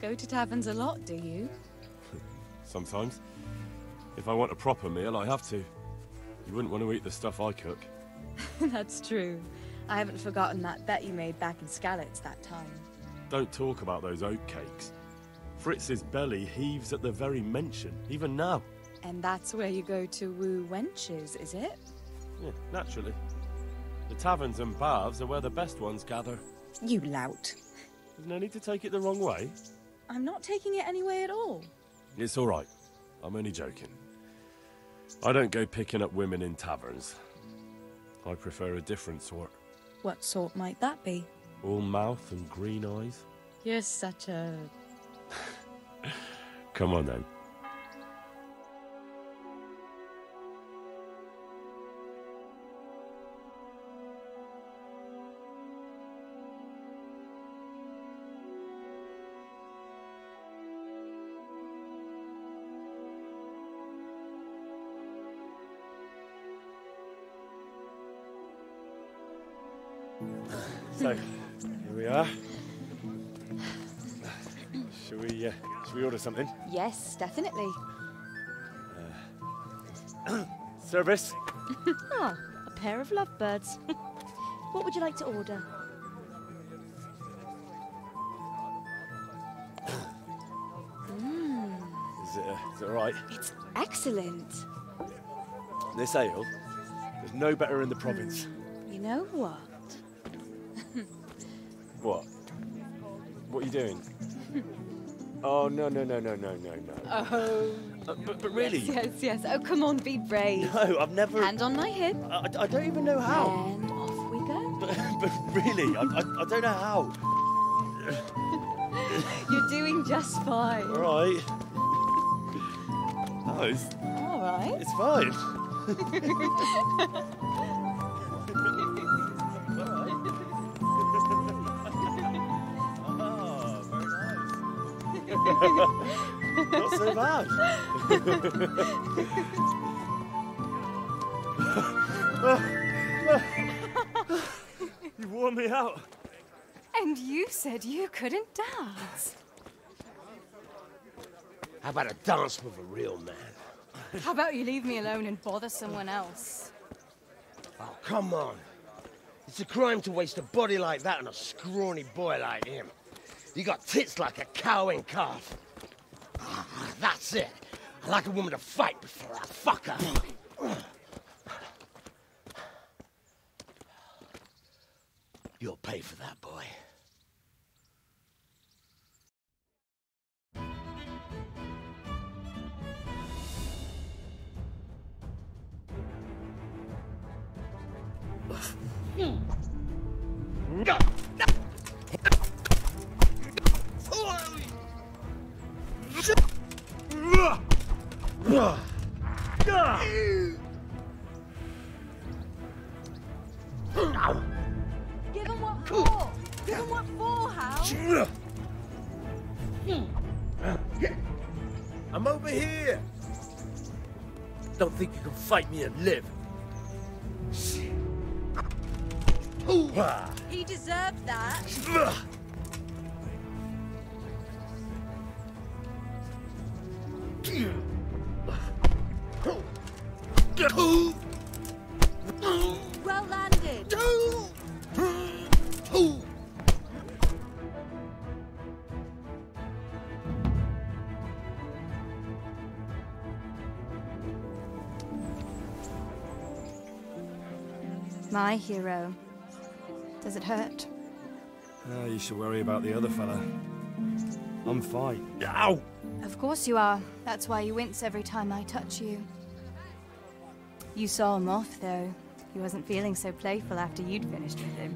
Go to taverns a lot, do you? Sometimes. If I want a proper meal, I have to. You wouldn't want to eat the stuff I cook. That's true. I haven't forgotten that bet you made back in Skalitz that time. Don't talk about those oat cakes. Fritz's belly heaves at the very mention, even now. And that's where you go to woo wenches, is it? Yeah, naturally. The taverns and baths are where the best ones gather. You lout. There's no need to take it the wrong way. I'm not taking it any way at all. It's all right. I'm only joking. I don't go picking up women in taverns. I prefer a different sort. What sort might that be? All mouth and green eyes. You're such a... Come on then. So, here we are. Shall we order something? Yes, definitely. Service? Ah, a pair of lovebirds. What would you like to order? Is it all right? It's excellent. This ale, there's no better in the province. You know what? What? What are you doing? Oh, no. Oh. But really? Yes. Oh, come on, be brave. No, I've never... Hand on my hip. I don't even know how. And off we go. But really, I don't know how. You're doing just fine. All right. Oh, it's... All right. It's fine. Not so bad. You wore me out. And you said you couldn't dance. How about a dance with a real man? How about you leave me alone and bother someone else? Oh, come on. It's a crime to waste a body like that on a scrawny boy like him. You got tits like a cow in calf. That's it. I like a woman to fight before I fuck her. You'll pay for that, boy. Give him what for? Give him what for, Hal? I'm over here. Don't think you can fight me and live. He deserved that. Well landed. My hero. Does it hurt? You should worry about the other fella. I'm fine. Ow! Of course you are. That's why you wince every time I touch you. You saw him off, though. He wasn't feeling so playful after you'd finished with him.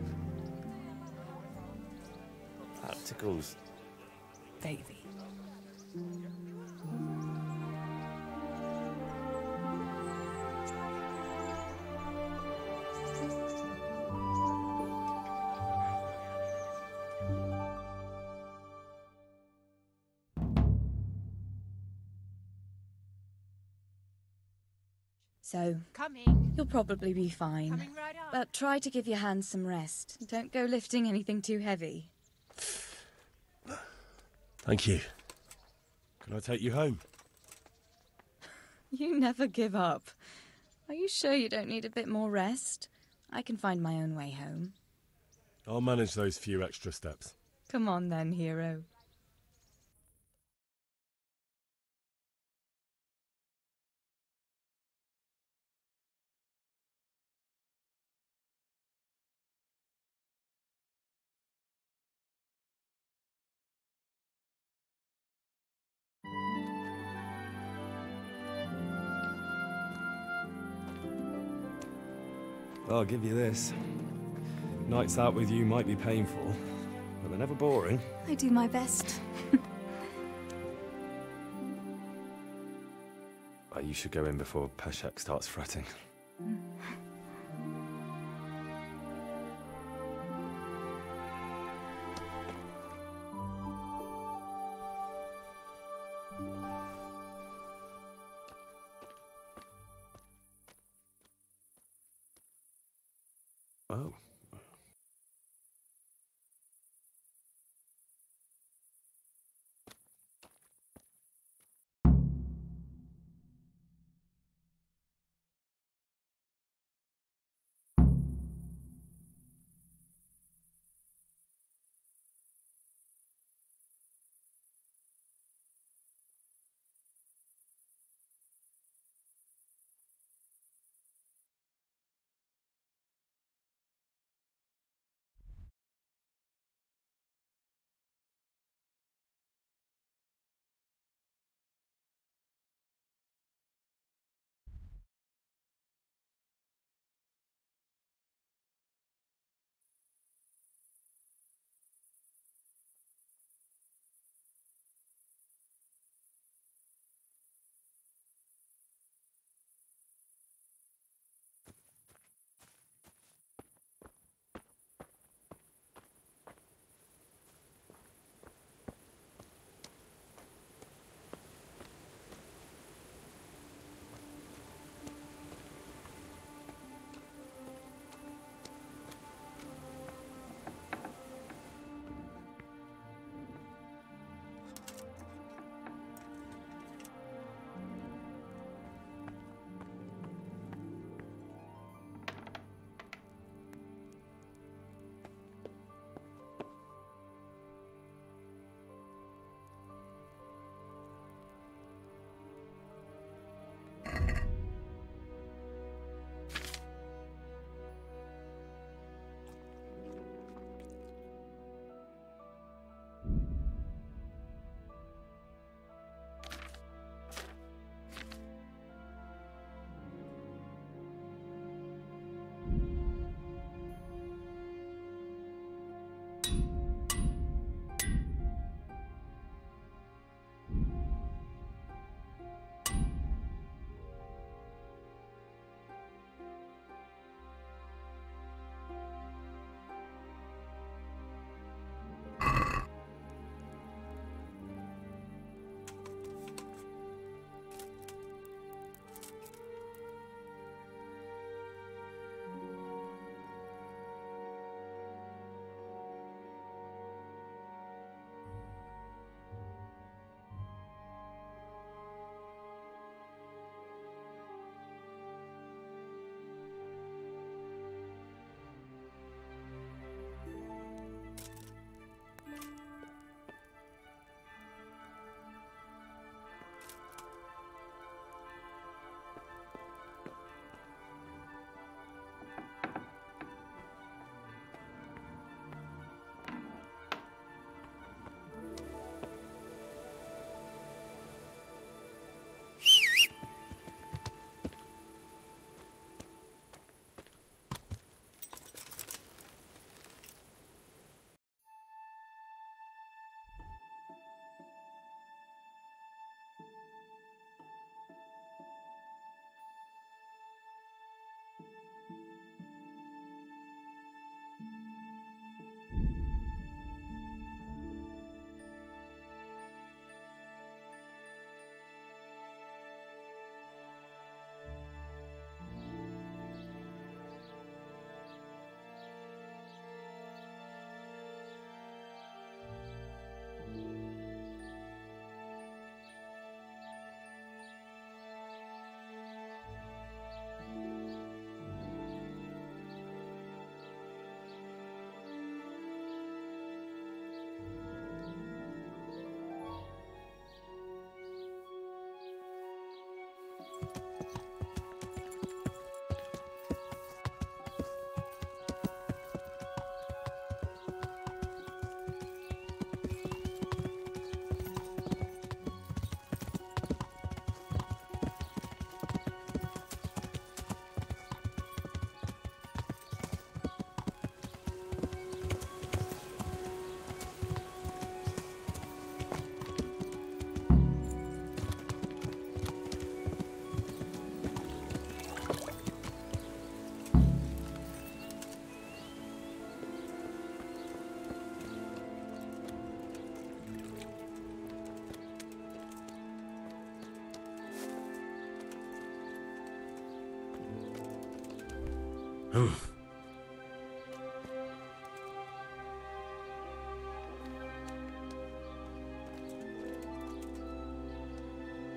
That tickles. Baby. So, you'll probably be fine. But try to give your hands some rest. Don't go lifting anything too heavy. Thank you. Can I take you home? You never give up. Are you sure you don't need a bit more rest? I can find my own way home. I'll manage those few extra steps. Come on then, hero. I'll give you this. Nights out with you might be painful, but they're never boring. I do my best. You should go in before Peshek starts fretting. Oh.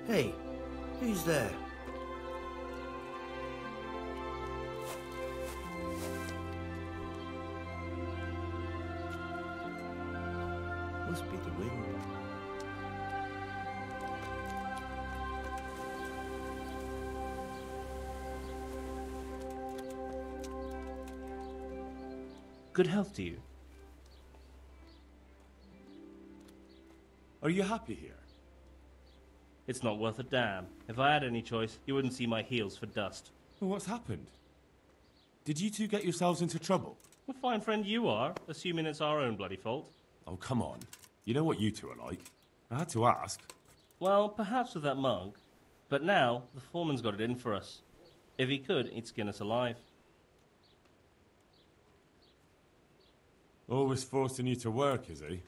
Hey, who's there? Must be the wind. Good health to you. Are you happy here? It's not worth a damn. If I had any choice, you wouldn't see my heels for dust. Well, what's happened? Did you two get yourselves into trouble? A fine friend you are, assuming it's our own bloody fault. Oh, come on. You know what you two are like. I had to ask. Well, perhaps with that mug. But now, the foreman's got it in for us. If he could, he'd skin us alive. Always forcing you to work, is he?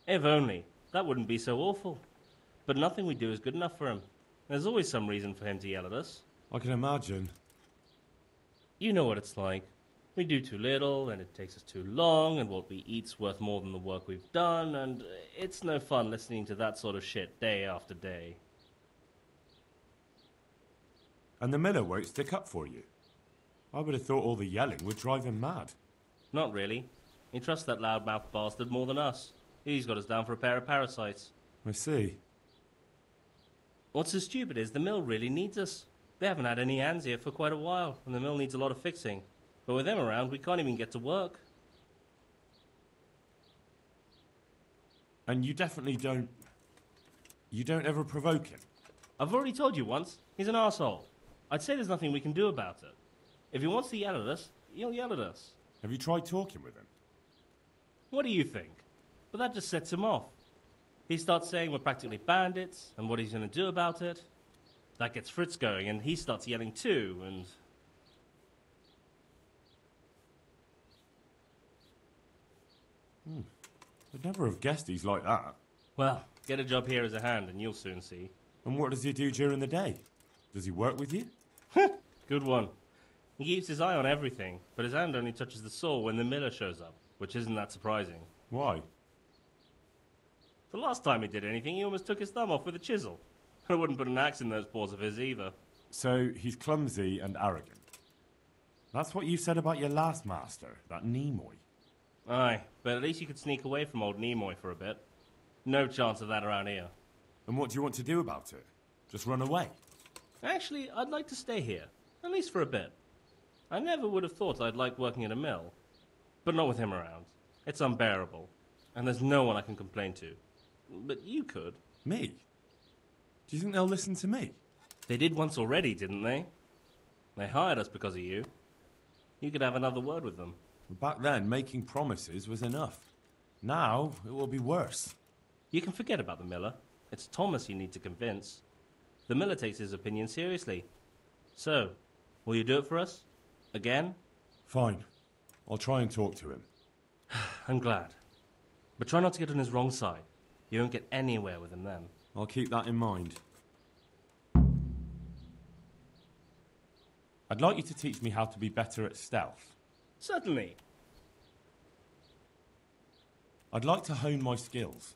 If only. That wouldn't be so awful. But nothing we do is good enough for him. There's always some reason for him to yell at us. I can imagine. You know what it's like. We do too little, and it takes us too long, and what we eat's worth more than the work we've done, and it's no fun listening to that sort of shit day after day. And the miller won't stick up for you. I would have thought all the yelling would drive him mad. Not really. He trusts that loudmouth bastard more than us. He's got us down for a pair of parasites. I see. What's so stupid is the mill really needs us. They haven't had any hands here for quite a while, and the mill needs a lot of fixing. But with them around, we can't even get to work. And you definitely don't... You don't ever provoke him? I've already told you once, he's an arsehole. I'd say there's nothing we can do about it. If he wants to yell at us, he'll yell at us. Have you tried talking with him? What do you think? But that just sets him off. He starts saying we're practically bandits, and what he's going to do about it. That gets Fritz going, and he starts yelling too, and... I'd never have guessed he's like that. Well, get a job here as a hand, and you'll soon see. And what does he do during the day? Does he work with you? Good one. He keeps his eye on everything, but his hand only touches the saw when the miller shows up, which isn't that surprising. Why? The last time he did anything, he almost took his thumb off with a chisel. I wouldn't put an axe in those paws of his either. So he's clumsy and arrogant. That's what you said about your last master, that Nimoy. Aye, but at least you could sneak away from old Nimoy for a bit. No chance of that around here. And what do you want to do about it? Just run away? Actually, I'd like to stay here, at least for a bit. I never would have thought I'd like working in a mill. But not with him around. It's unbearable. And there's no one I can complain to. But you could. Me? Do you think they'll listen to me? They did once already, didn't they? They hired us because of you. You could have another word with them. Back then, making promises was enough. Now, it will be worse. You can forget about the miller. It's Thomas you need to convince. The miller takes his opinion seriously. So, will you do it for us? Again? Fine. I'll try and talk to him. I'm glad. But try not to get on his wrong side. You won't get anywhere with him then. I'll keep that in mind. I'd like you to teach me how to be better at stealth. Certainly. I'd like to hone my skills.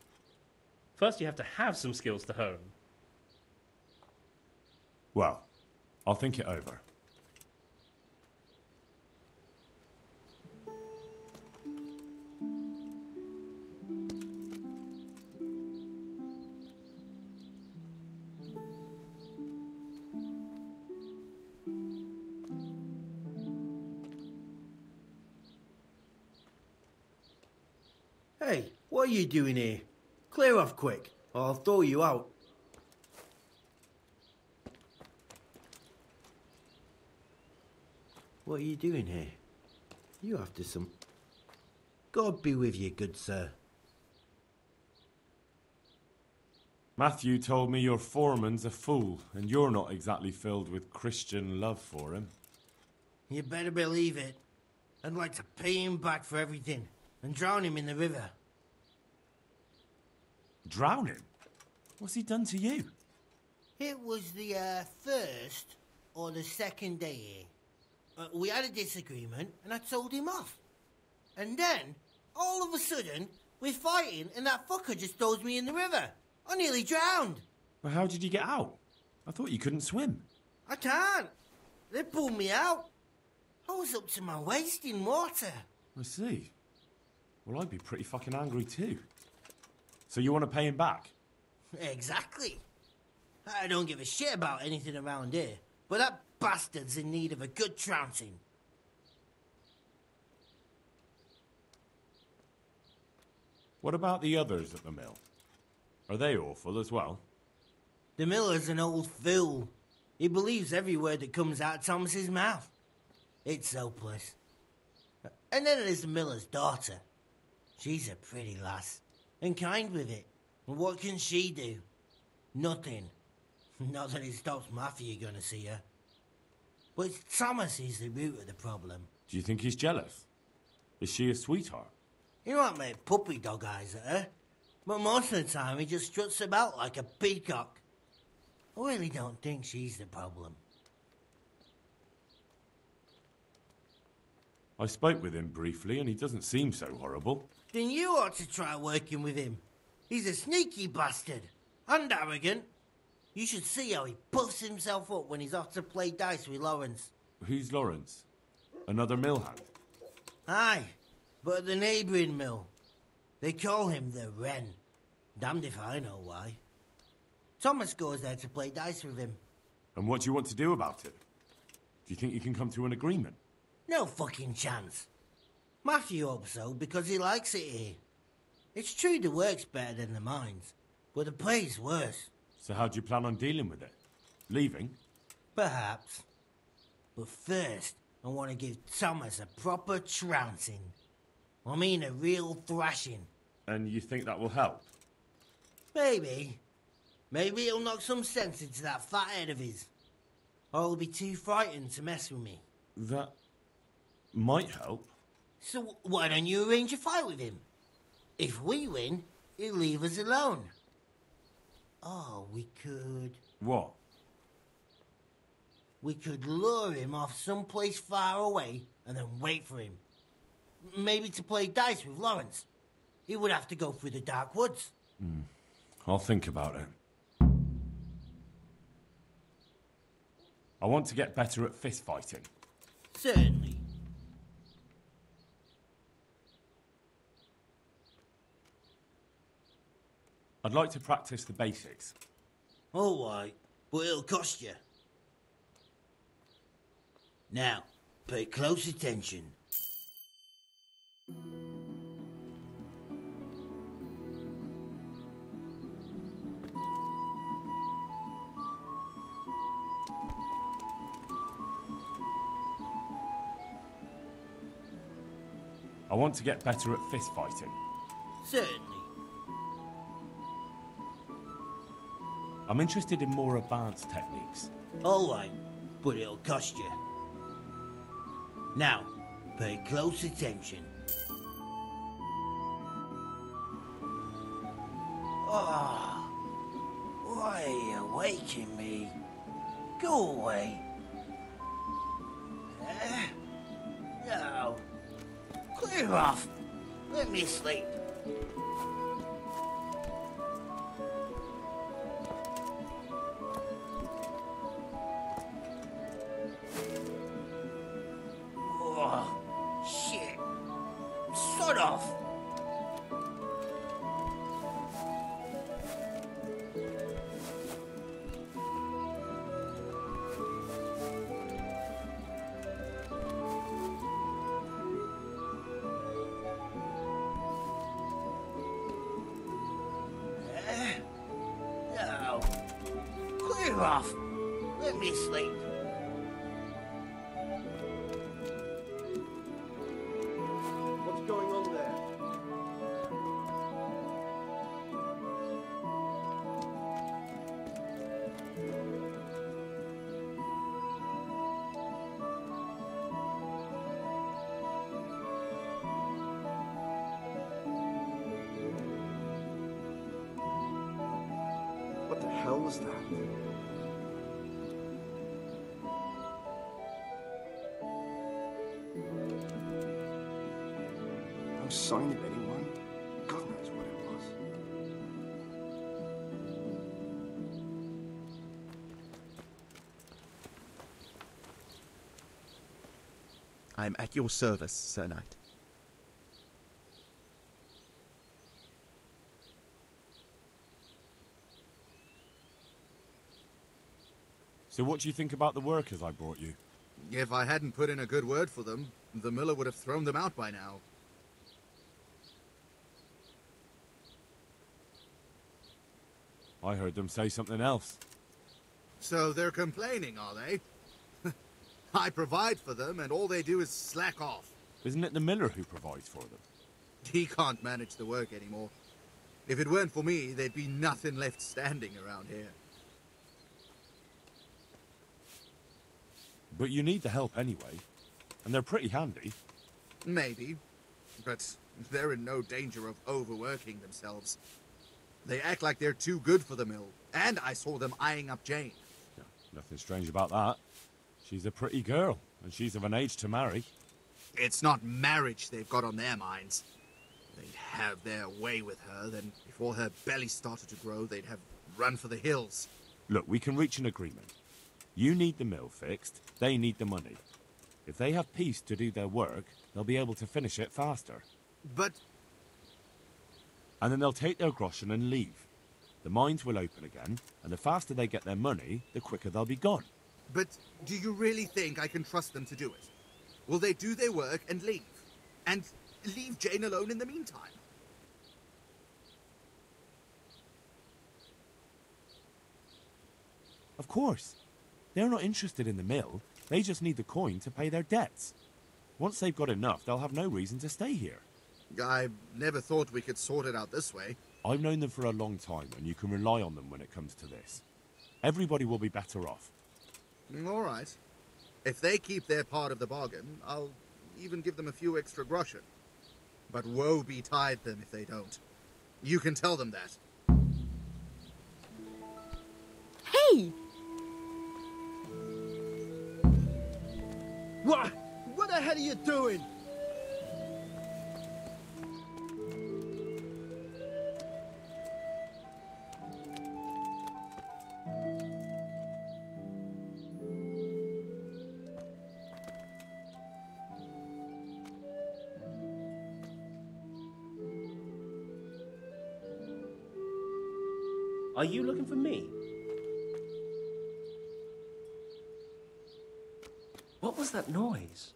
First, you have to have some skills to hone. Well, I'll think it over. What are you doing here? Clear off quick, or I'll throw you out. What are you doing here? You after some... God be with you, good sir. Matthew told me your foreman's a fool, and you're not exactly filled with Christian love for him. You better believe it. I'd like to pay him back for everything and drown him in the river. Drown him? What's he done to you? It was the first or the second day here. We had a disagreement and I told him off. And then, all of a sudden, we're fighting and that fucker just throws me in the river. I nearly drowned. Well, how did you get out? I thought you couldn't swim. I can't. They pulled me out. I was up to my waist in water. I see. Well, I'd be pretty fucking angry too. So you want to pay him back? Exactly. I don't give a shit about anything around here, but that bastard's in need of a good trouncing. What about the others at the mill? Are they awful as well? The miller's an old fool. He believes every word that comes out of Thomas's mouth. It's hopeless. And then there's the miller's daughter. She's a pretty lass, and kind with it. And what can she do? Nothing. Not that it stops Matthew going to see her. But Thomas is the root of the problem. Do you think he's jealous? Is she a sweetheart? He might make puppy dog eyes at her, but most of the time he just struts about like a peacock. I really don't think she's the problem. I spoke with him briefly and he doesn't seem so horrible. Then you ought to try working with him. He's a sneaky bastard and arrogant. You should see how he puffs himself up when he's off to play dice with Lawrence. Who's Lawrence? Another mill hand? Aye, but at the neighbouring mill. They call him the Wren. Damned if I know why. Thomas goes there to play dice with him. And what do you want to do about it? Do you think you can come to an agreement? No fucking chance. Matthew hopes so because he likes it here. It's true the work's better than the mines, but the pay's worse. So how do you plan on dealing with it? Leaving? Perhaps. But first, I want to give Thomas a proper trouncing. I mean a real thrashing. And you think that will help? Maybe. Maybe he'll knock some sense into that fat head of his. Or he'll be too frightened to mess with me. That might help. So why don't you arrange a fight with him? If we win, he'll leave us alone. Oh, we could... What? We could lure him off someplace far away and then wait for him. Maybe to play dice with Lawrence. He would have to go through the dark woods. I'll think about it. I want to get better at fist fighting. Certainly. I'd like to practice the basics. All right, but it'll cost you. Now, pay close attention. I want to get better at fist fighting. Certainly. I'm interested in more advanced techniques. All right, but it'll cost you. Now, pay close attention. Oh, why are you waking me? Go away. No. Clear off. Let me sleep. Oh, shit. Sod off. Clear off. Let me sleep. What's going on there? What the hell was that? No sign of anyone. God knows what it was. I'm at your service, Sir Knight. So what do you think about the workers I brought you? If I hadn't put in a good word for them, the miller would have thrown them out by now. I heard them say something else. So they're complaining, are they? I provide for them, and all they do is slack off. Isn't it the miller who provides for them? He can't manage the work anymore. If it weren't for me, there'd be nothing left standing around here. But you need the help anyway, and they're pretty handy. Maybe, but they're in no danger of overworking themselves. They act like they're too good for the mill, and I saw them eyeing up Jane. Yeah, nothing strange about that. She's a pretty girl, and she's of an age to marry. It's not marriage they've got on their minds. They'd have their way with her, then before her belly started to grow, they'd have run for the hills. Look, we can reach an agreement. You need the mill fixed, they need the money. If they have peace to do their work, they'll be able to finish it faster. But... And then they'll take their groschen and leave. The mines will open again, and the faster they get their money, the quicker they'll be gone. But do you really think I can trust them to do it? Will they do their work and leave? And leave Jane alone in the meantime? Of course. They're not interested in the mill. They just need the coin to pay their debts. Once they've got enough, they'll have no reason to stay here. I never thought we could sort it out this way. I've known them for a long time, and you can rely on them when it comes to this. Everybody will be better off. All right. If they keep their part of the bargain, I'll even give them a few extra groschen. But woe betide them if they don't. You can tell them that. Hey! What the hell are you doing? Are you looking for me? What was that noise?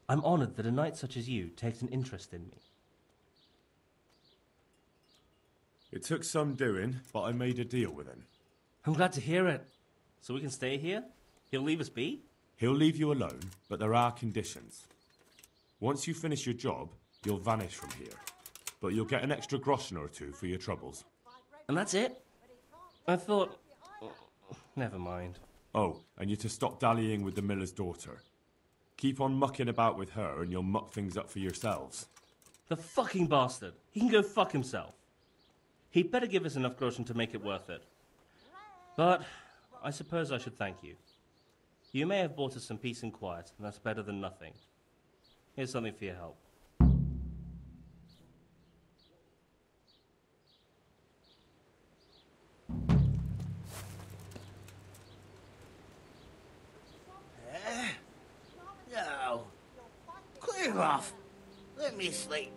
I'm honored that a knight such as you takes an interest in me. It took some doing, but I made a deal with him. I'm glad to hear it. So we can stay here? He'll leave us be? He'll leave you alone, but there are conditions. Once you finish your job, you'll vanish from here. But you'll get an extra groschen or two for your troubles. And that's it? I thought... Never mind. Oh, and you're to stop dallying with the miller's daughter. Keep on mucking about with her and you'll muck things up for yourselves. The fucking bastard. He can go fuck himself. He'd better give us enough groschen to make it worth it. But I suppose I should thank you. You may have bought us some peace and quiet, and that's better than nothing. Here's something for your help. No. Clear off. Let me sleep.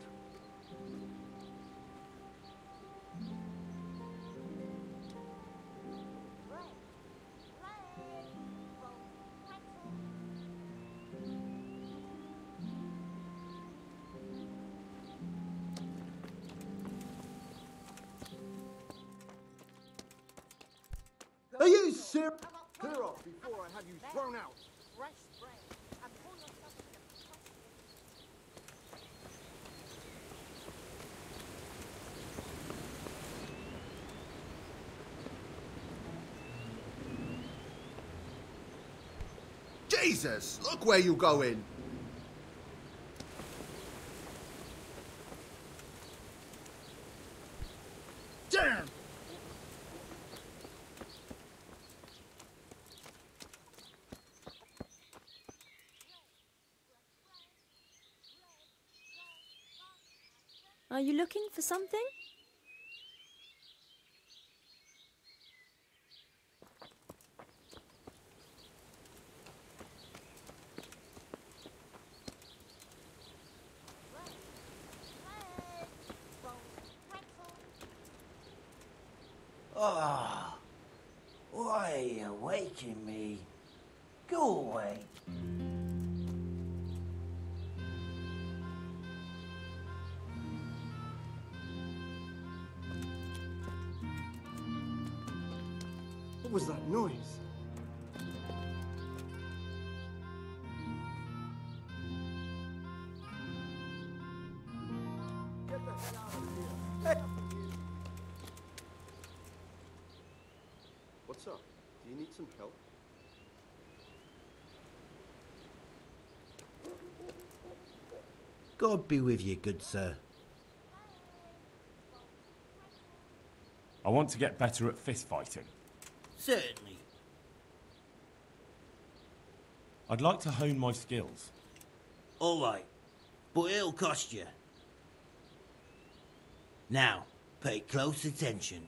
Sip! Clear off before I have you thrown out. Jesus! Look where you going! Damn! Are you looking for something? Ah, why are you waking me? Go away. What was that noise? Get the hell out of here! Hey! What's up? Do you need some help? God be with you, good sir. I want to get better at fist fighting. Certainly. I'd like to hone my skills. All right, but it'll cost you. Now, pay close attention.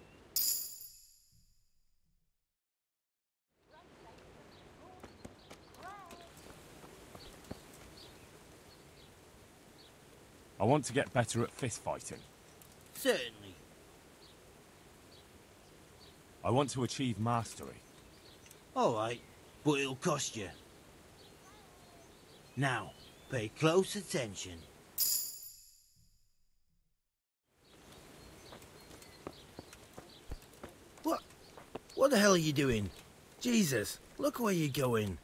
I want to get better at fist fighting. Certainly. I want to achieve mastery. All right, but it'll cost you. Now, pay close attention. What the hell are you doing? Jesus, look where you're going.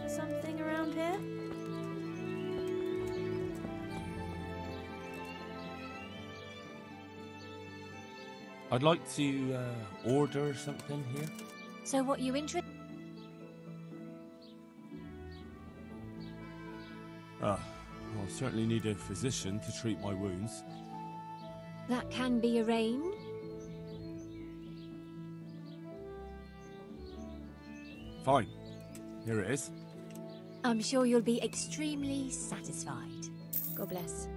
For something around here? I'd like to order something here. So what you interested? I'll certainly need a physician to treat my wounds. That can be arranged. Fine. Here it is. I'm sure you'll be extremely satisfied. God bless.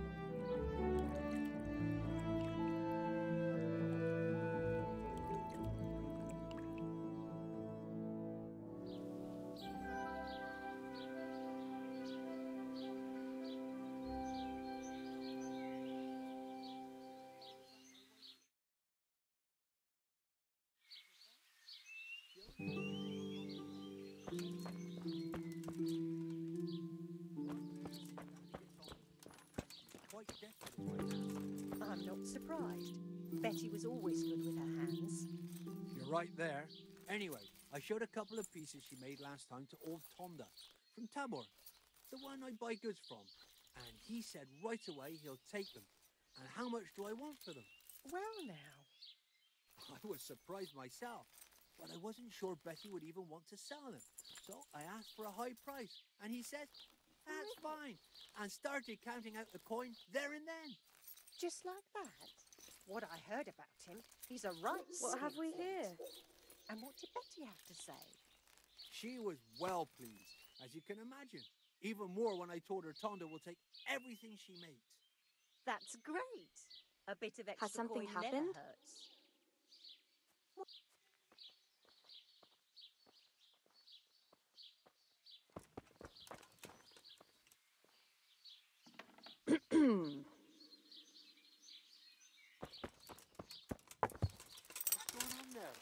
I'm not surprised. Betty was always good with her hands. You're right there. Anyway, I showed a couple of pieces she made last time to old Tonda from Tabor, the one I buy goods from. And he said right away he'll take them. And how much do I want for them? Well now. I was surprised myself, but I wasn't sure Betty would even want to sell them. So I asked for a high price, and he said, that's fine, and started counting out the coin there and then. Just like that? What I heard about him, he's a right What have we sneak. here? And what did Betty have to say? She was well pleased, as you can imagine. Even more when I told her Tonda will take everything she makes. That's great. A bit of extra Has something coin never happened? hurts. What's going on there?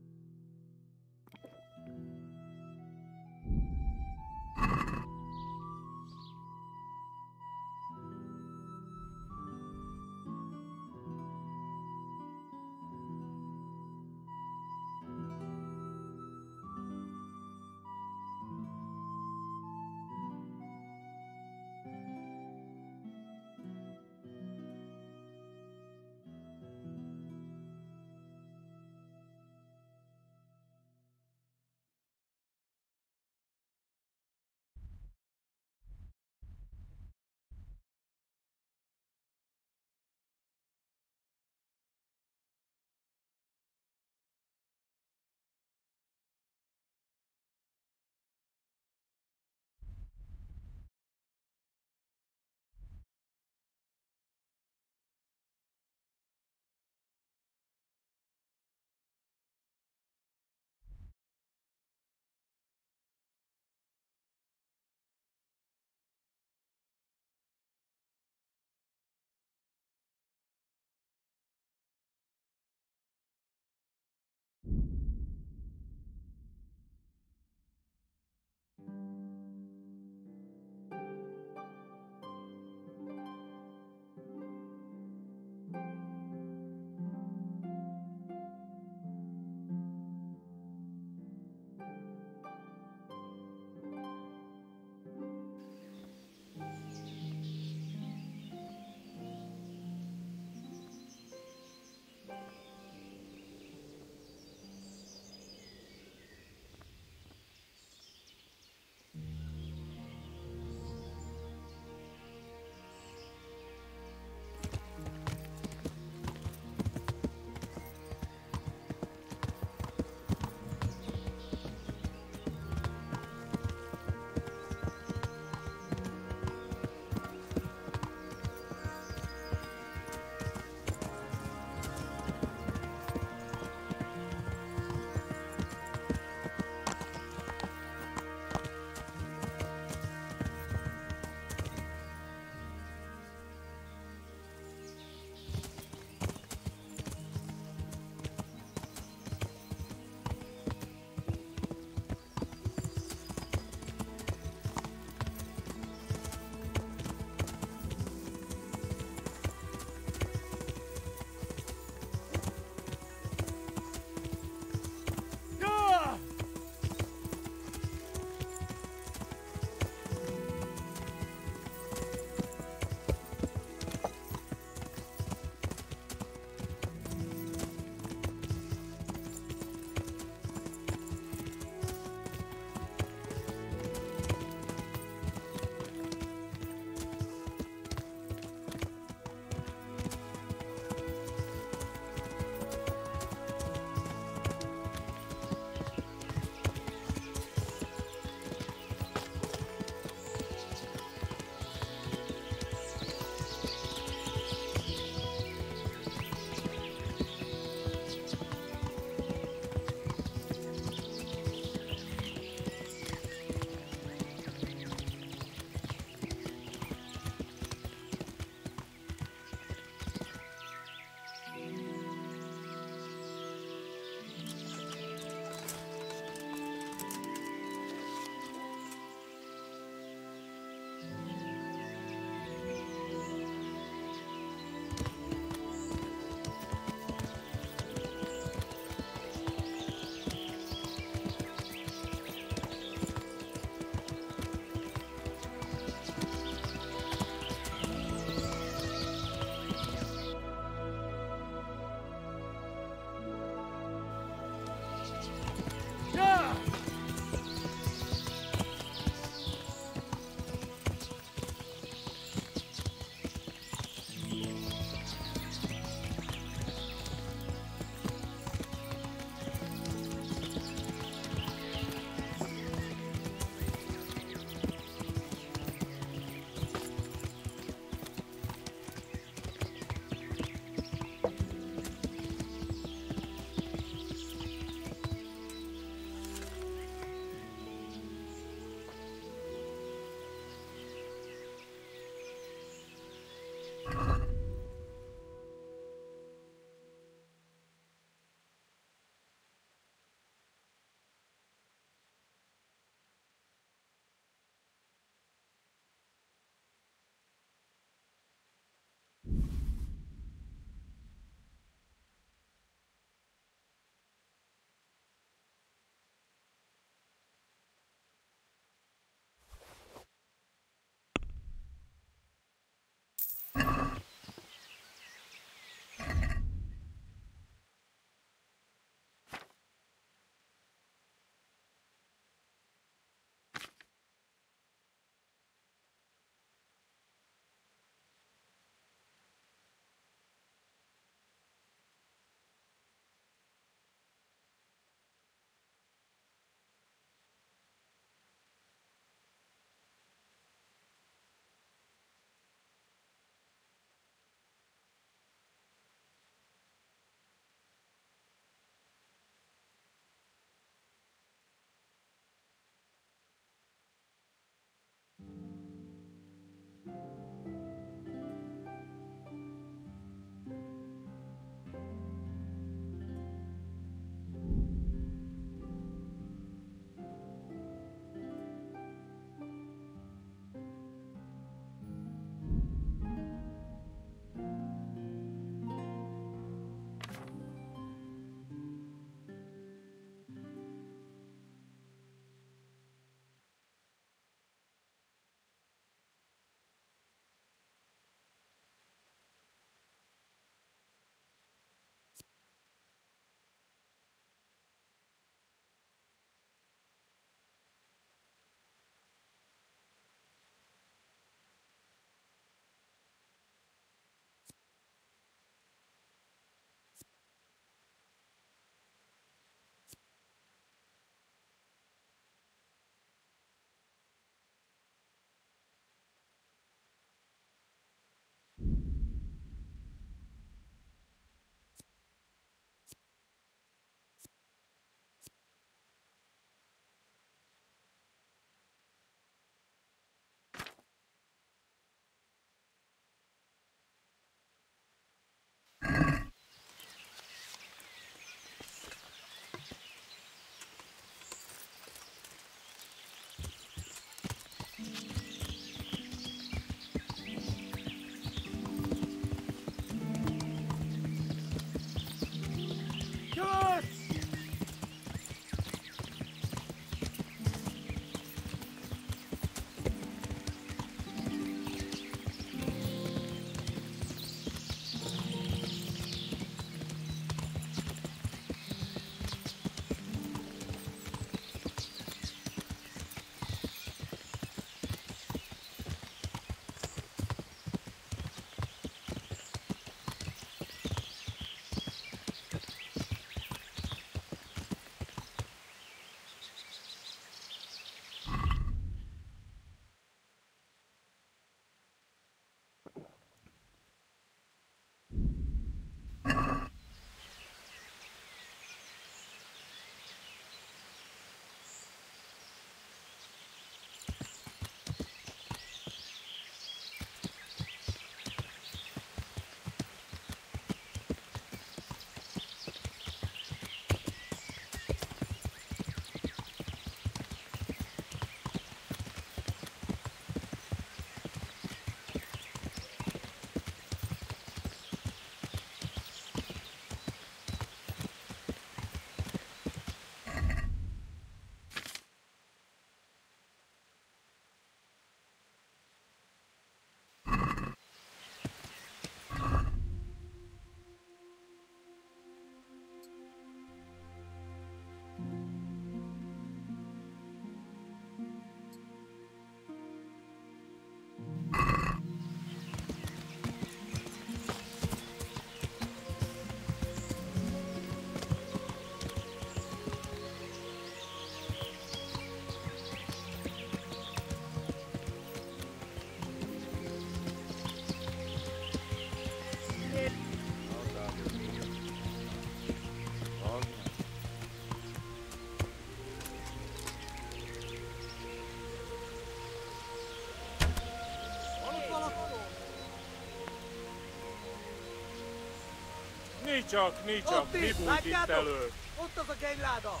Nicsak, Ott mi is, bújt itt látjátok? elő? Ott az a gényláda!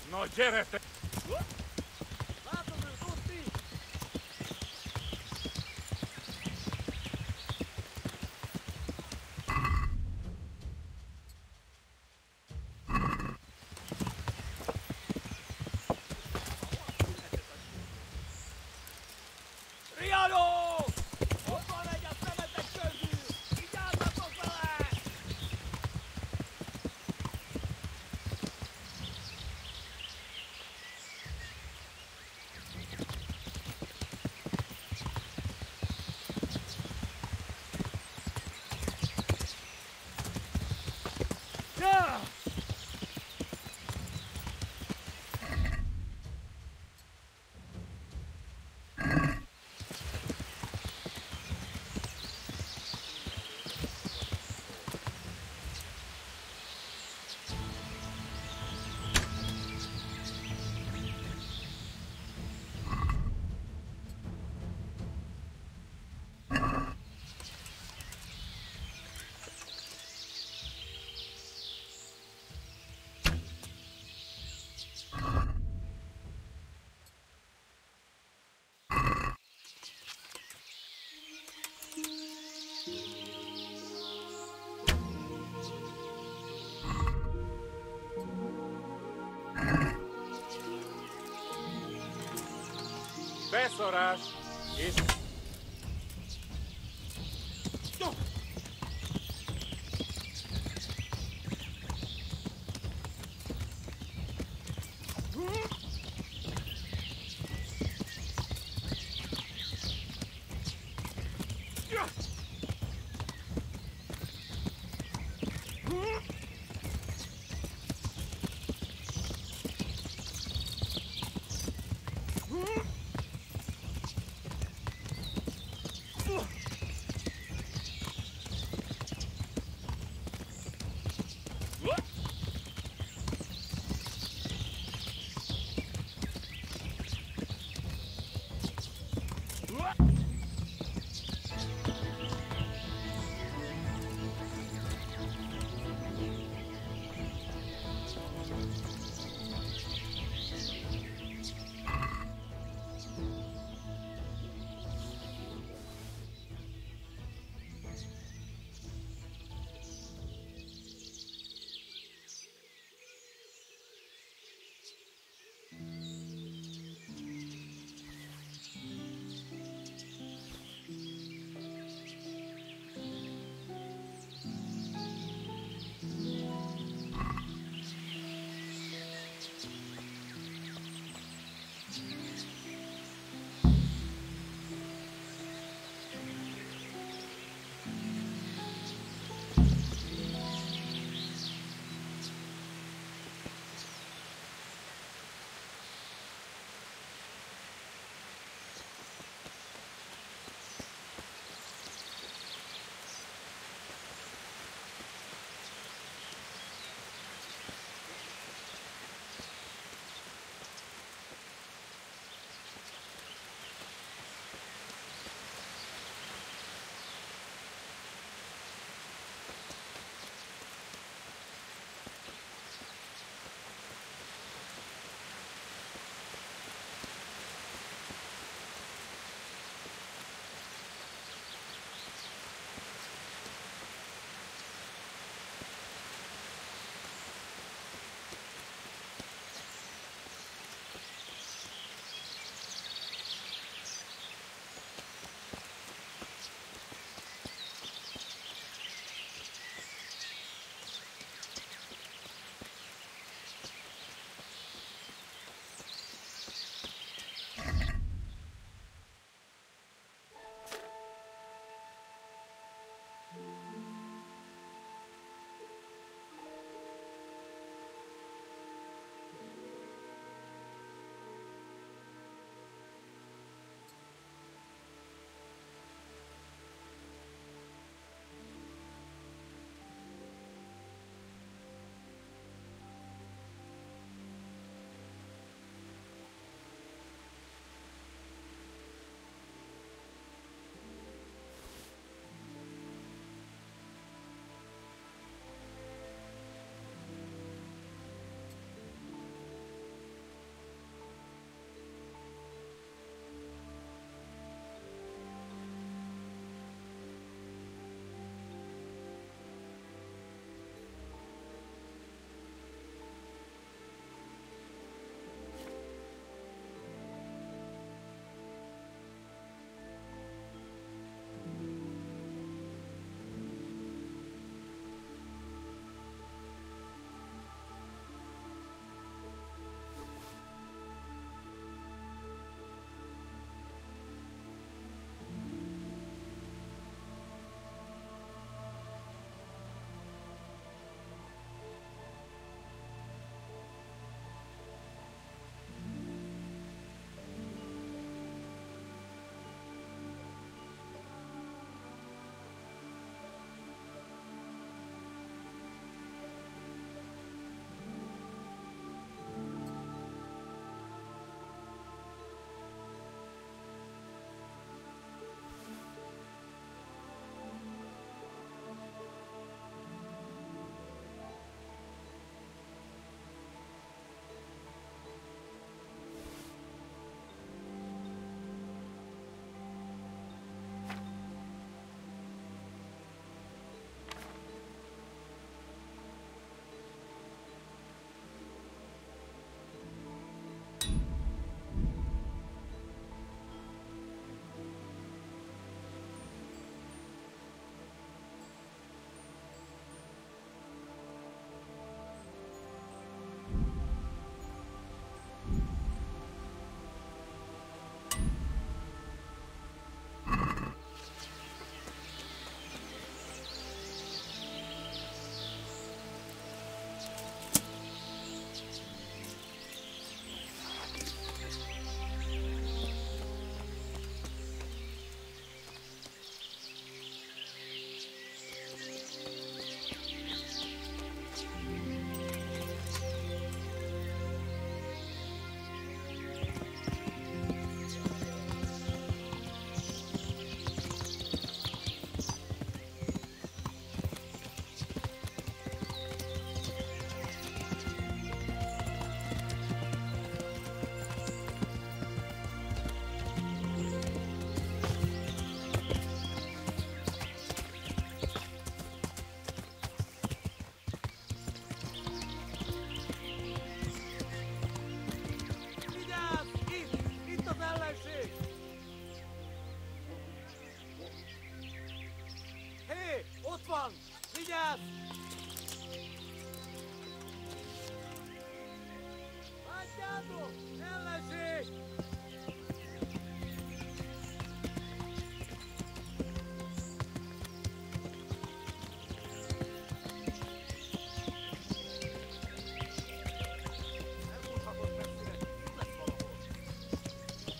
Na gyere te! Látom őt, ott is! Riadó! Ott van egy a szemetek közül! Vigyázzatok vele! Ja! Beszarás! És...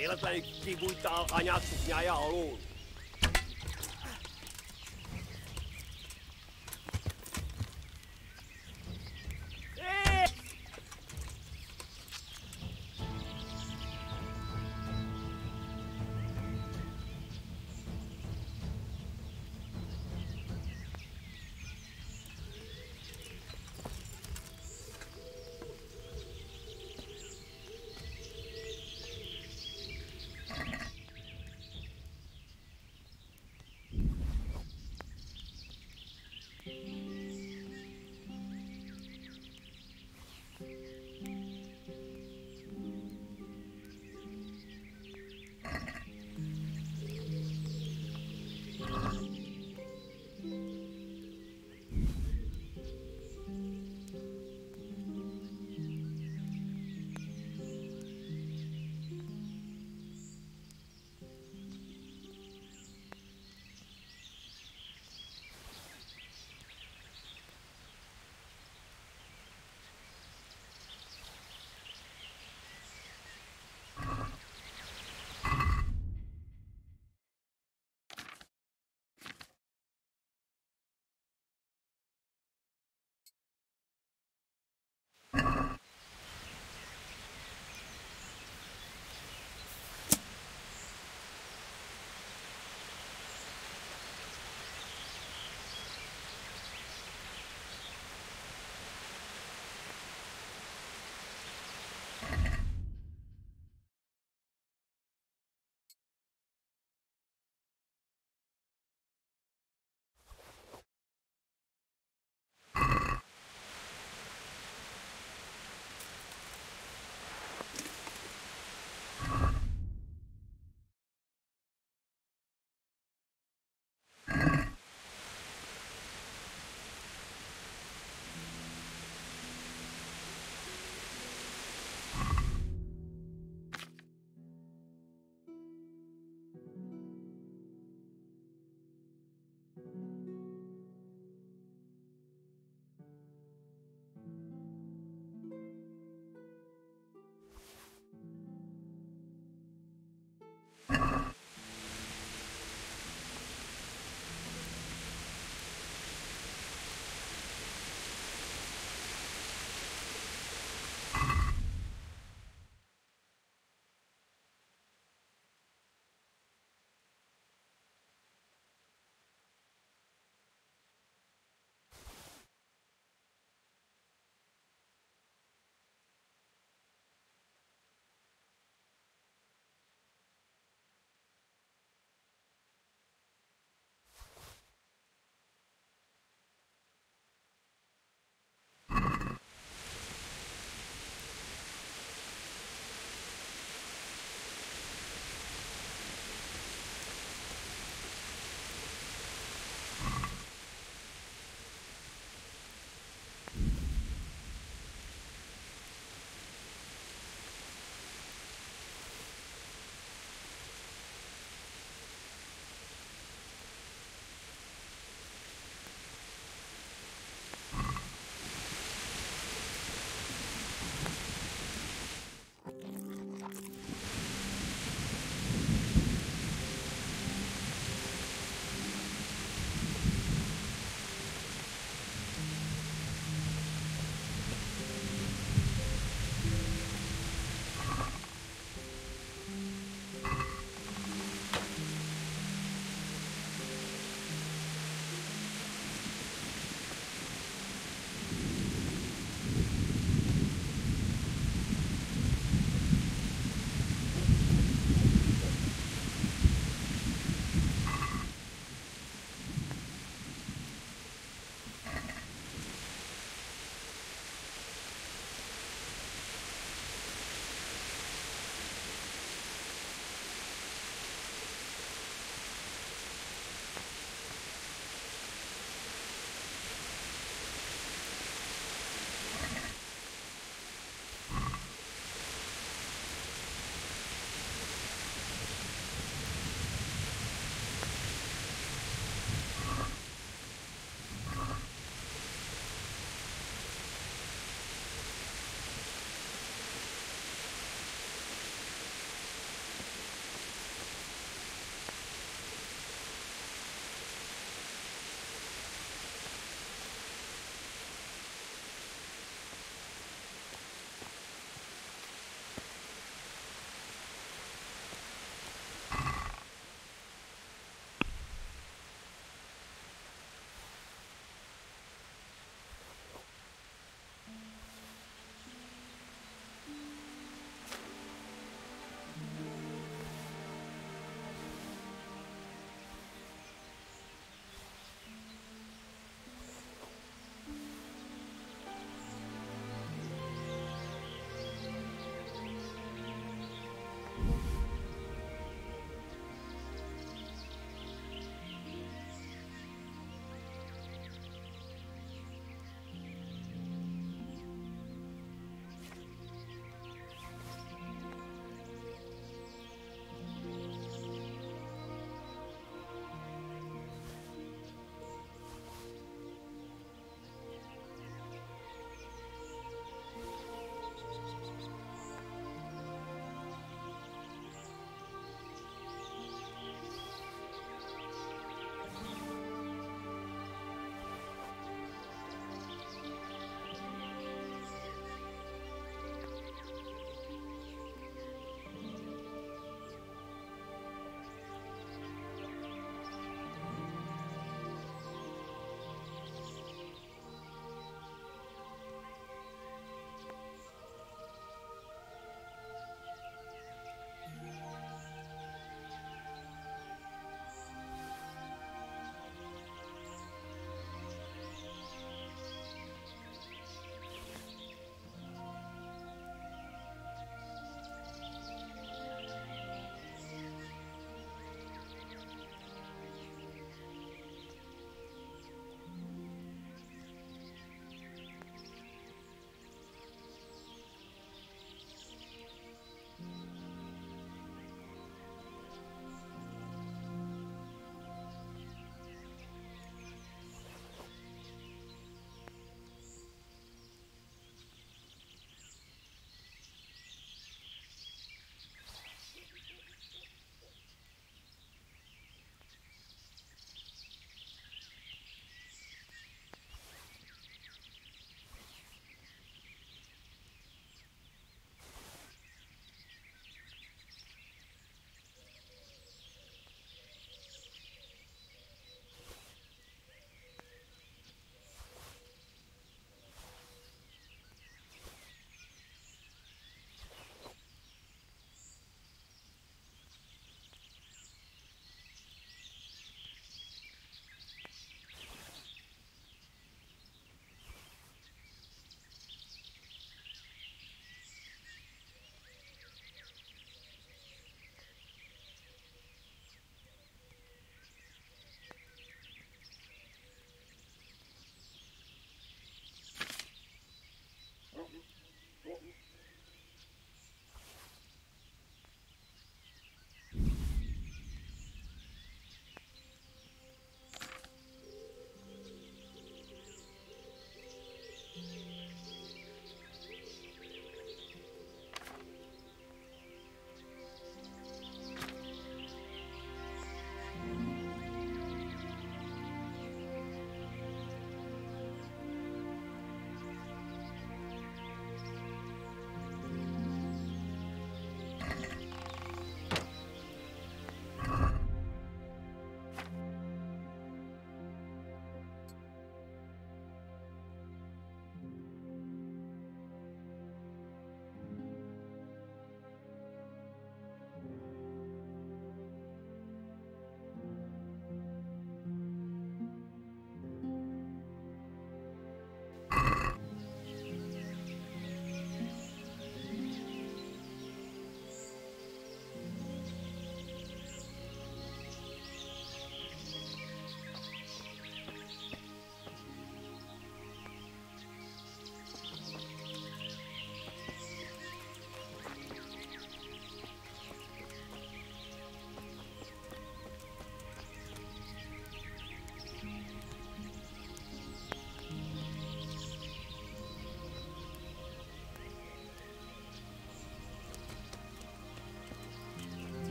Vielä tai kivuittaa ajatuksia ja oluun.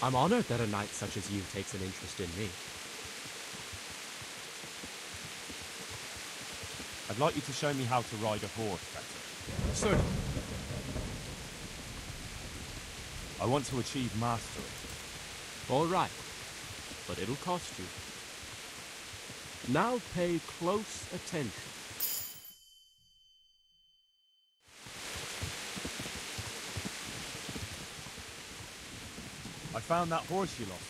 I'm honored that a knight such as you takes an interest in me. I'd like you to show me how to ride a horse better. Certainly. I want to achieve mastery. All right, but it'll cost you. Now pay close attention. I found that horse you lost.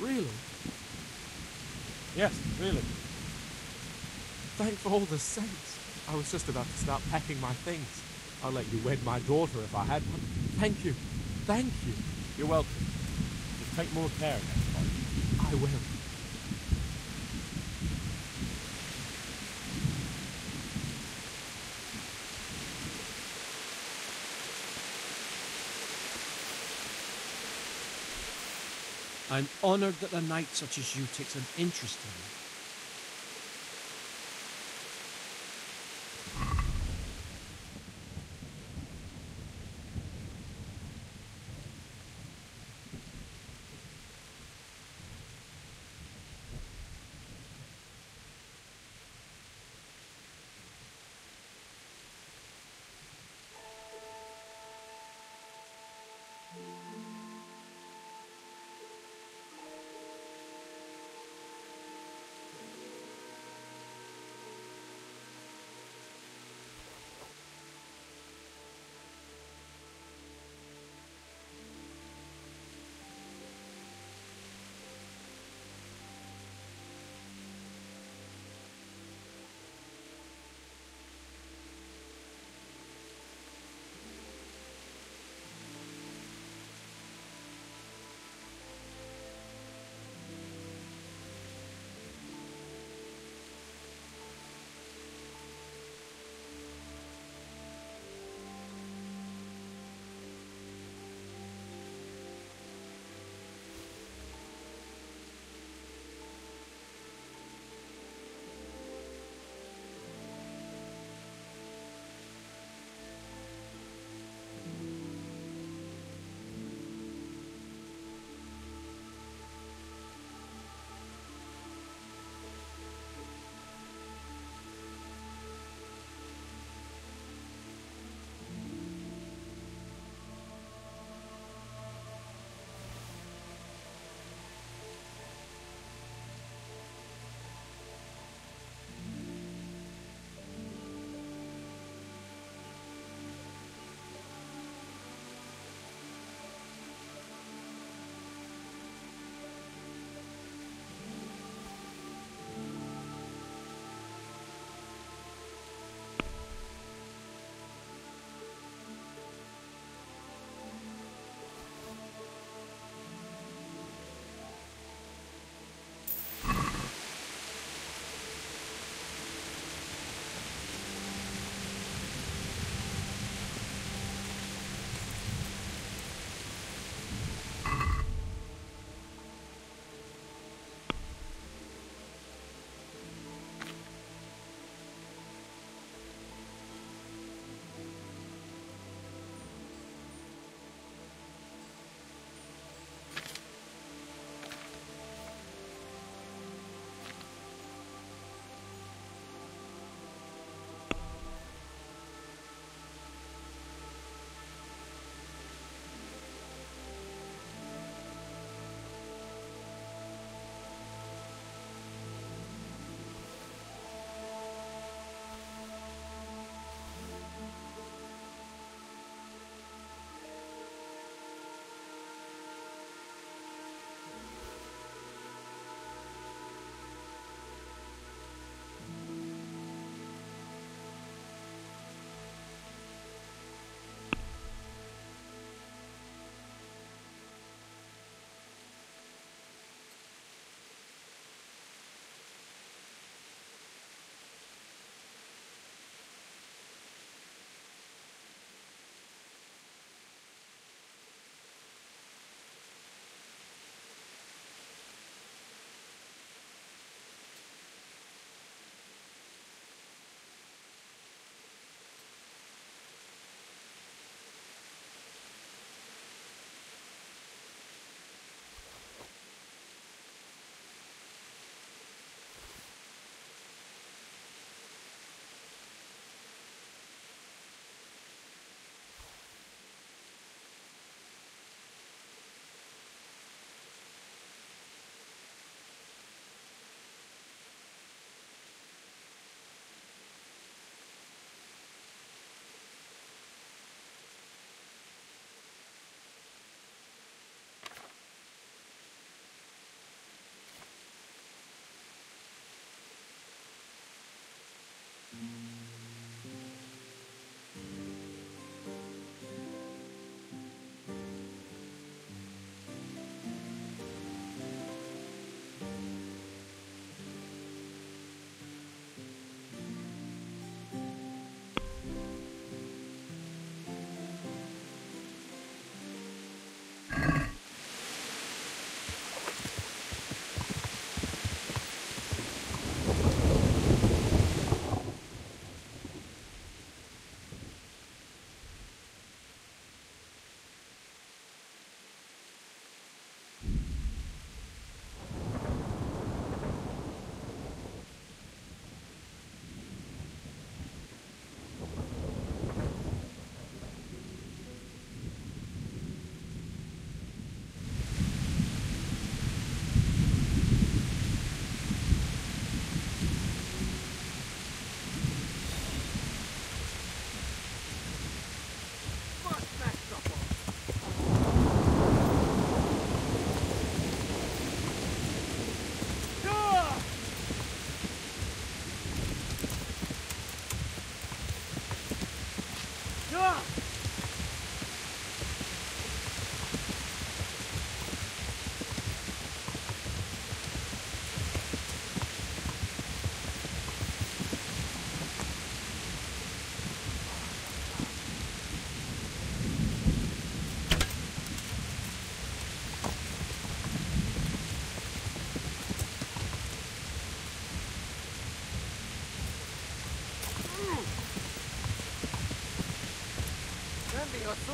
Really? Yes, really. Thank all the saints. I was just about to start packing my things. I'll let you wed my daughter if I had one. Thank you. Thank you. You're welcome. Just take more care next time. I will. I'm honored that a knight such as you takes an interest in me.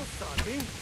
Sandy.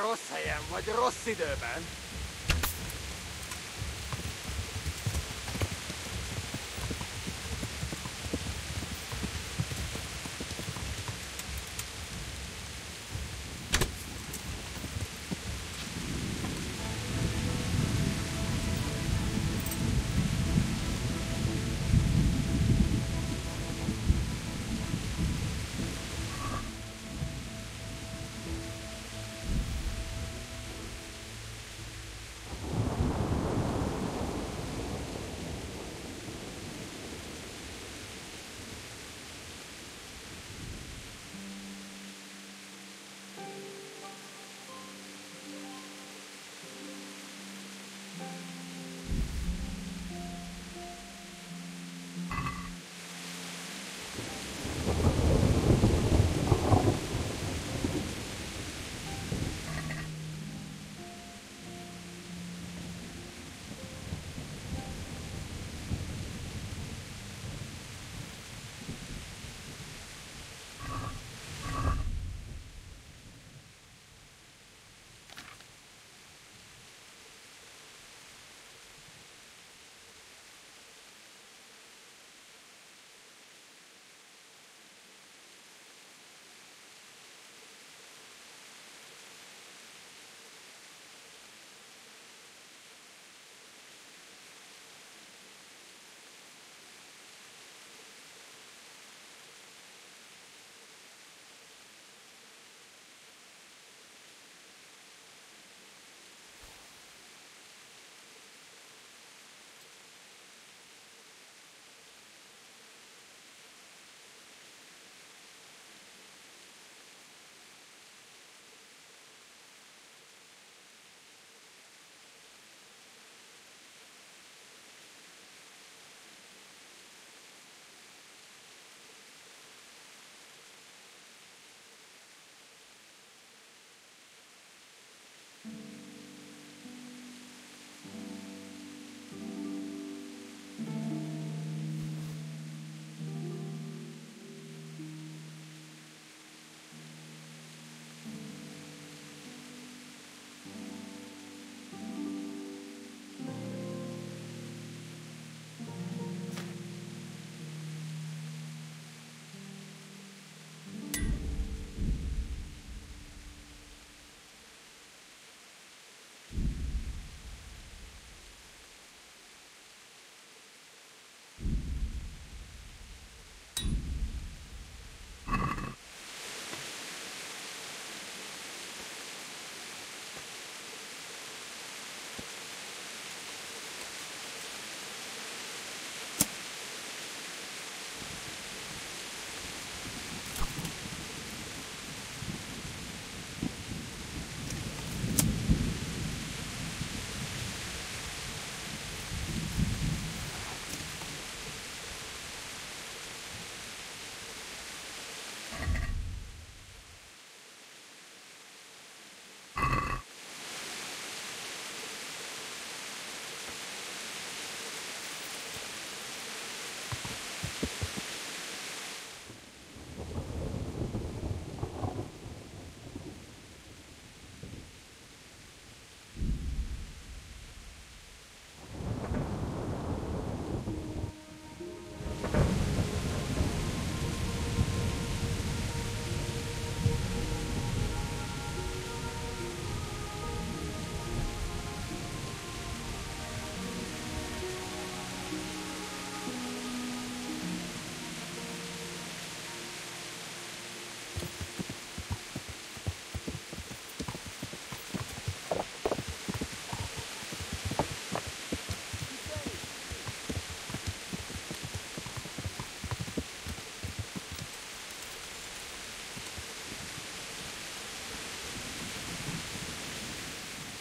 Rossz helyen vagy, rossz időben.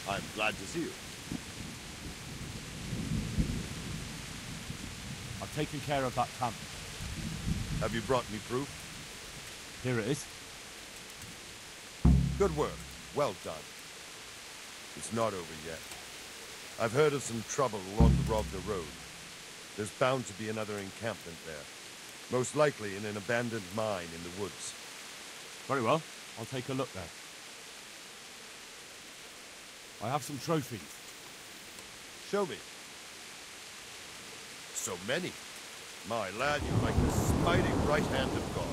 I'm glad to see you. I've taken care of that camp. Have you brought me proof? Here it is. Good work. Well done. It's not over yet. I've heard of some trouble along the Rovda Road. There's bound to be another encampment there. Most likely in an abandoned mine in the woods. Very well. I'll take a look there. I have some trophies. Show me. So many. My lad, you're like the smiting right hand of God.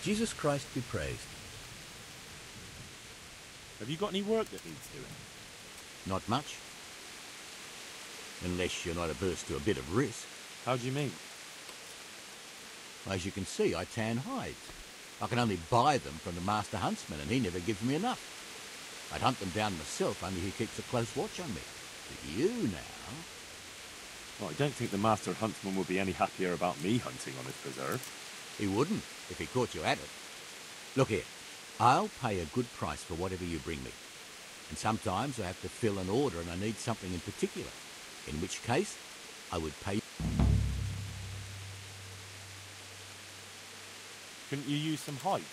Jesus Christ be praised. Have you got any work that needs doing? Not much. Unless you're not averse to a bit of risk. How do you mean? As you can see, I tan hides. I can only buy them from the master huntsman, and he never gives me enough. I'd hunt them down myself, only he keeps a close watch on me. But you now... Well, I don't think the master huntsman would be any happier about me hunting on his preserve. He wouldn't, if he caught you at it. Look here, I'll pay a good price for whatever you bring me. And sometimes I have to fill an order and I need something in particular. In which case, I would pay... Couldn't you use some hides?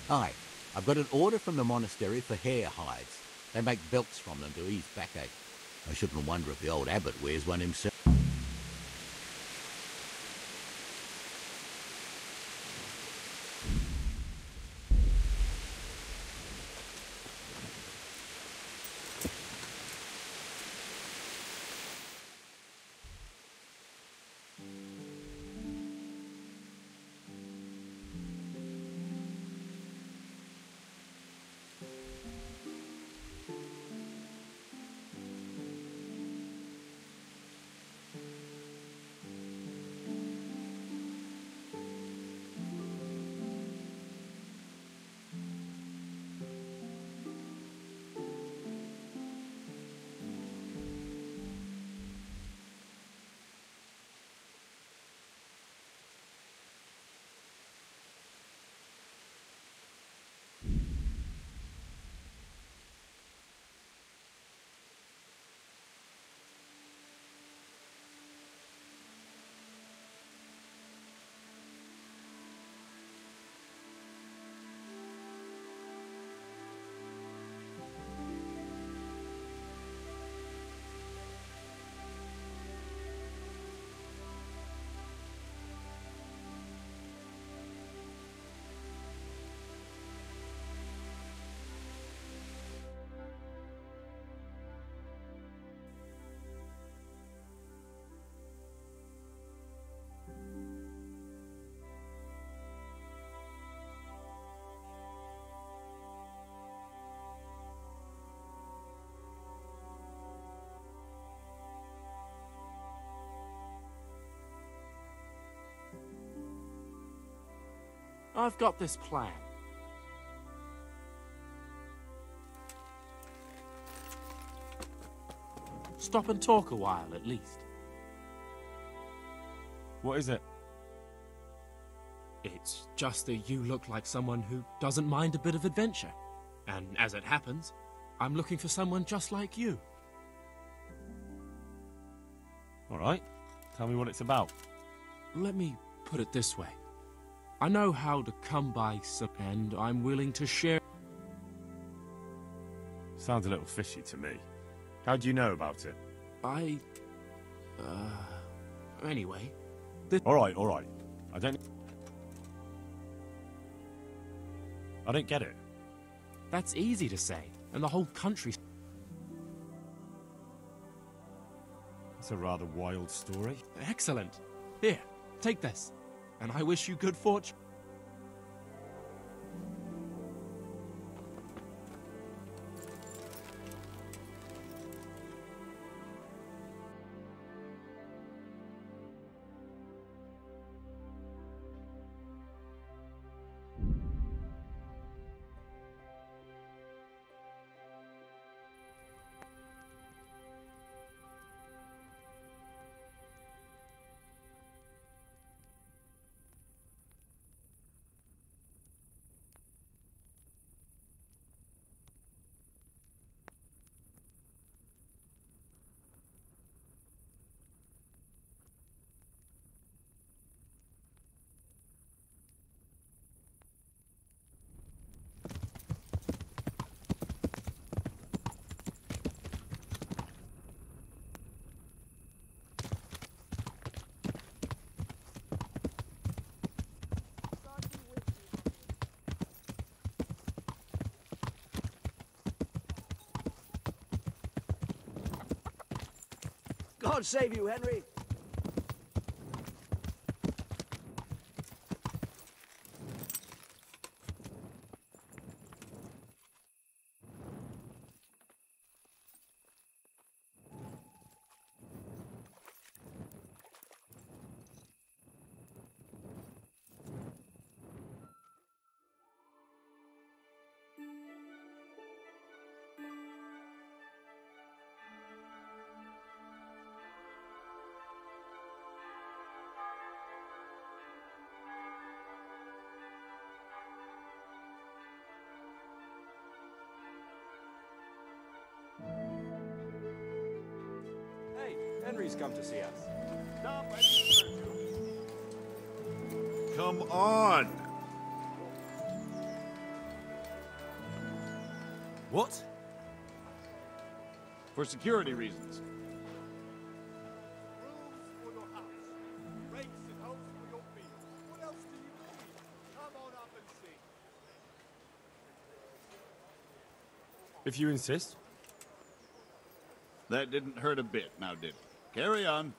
Aye, I've got an order from the monastery for hare hides. They make belts from them to ease backache. I shouldn't wonder if the old abbot wears one himself. I've got this plan. Stop and talk a while, at least. What is it? It's just that you look like someone who doesn't mind a bit of adventure. And as it happens, I'm looking for someone just like you. All right. Tell me what it's about. Let me put it this way. I know how to come by some, and I'm willing to share. Sounds a little fishy to me. How do you know about it? Anyway. All right. I don't get it. That's easy to say, and the whole country... It's a rather wild story. Excellent. Here, take this, and I wish you good fortune. God save you, Henry! Hey, Henry's come to see us. Stop and return to Come on! What? For security reasons. rooms for your house, rakes and hoes for your fields. What else do you need? Come on up and see. If you insist. That didn't hurt a bit, now did it? Carry on.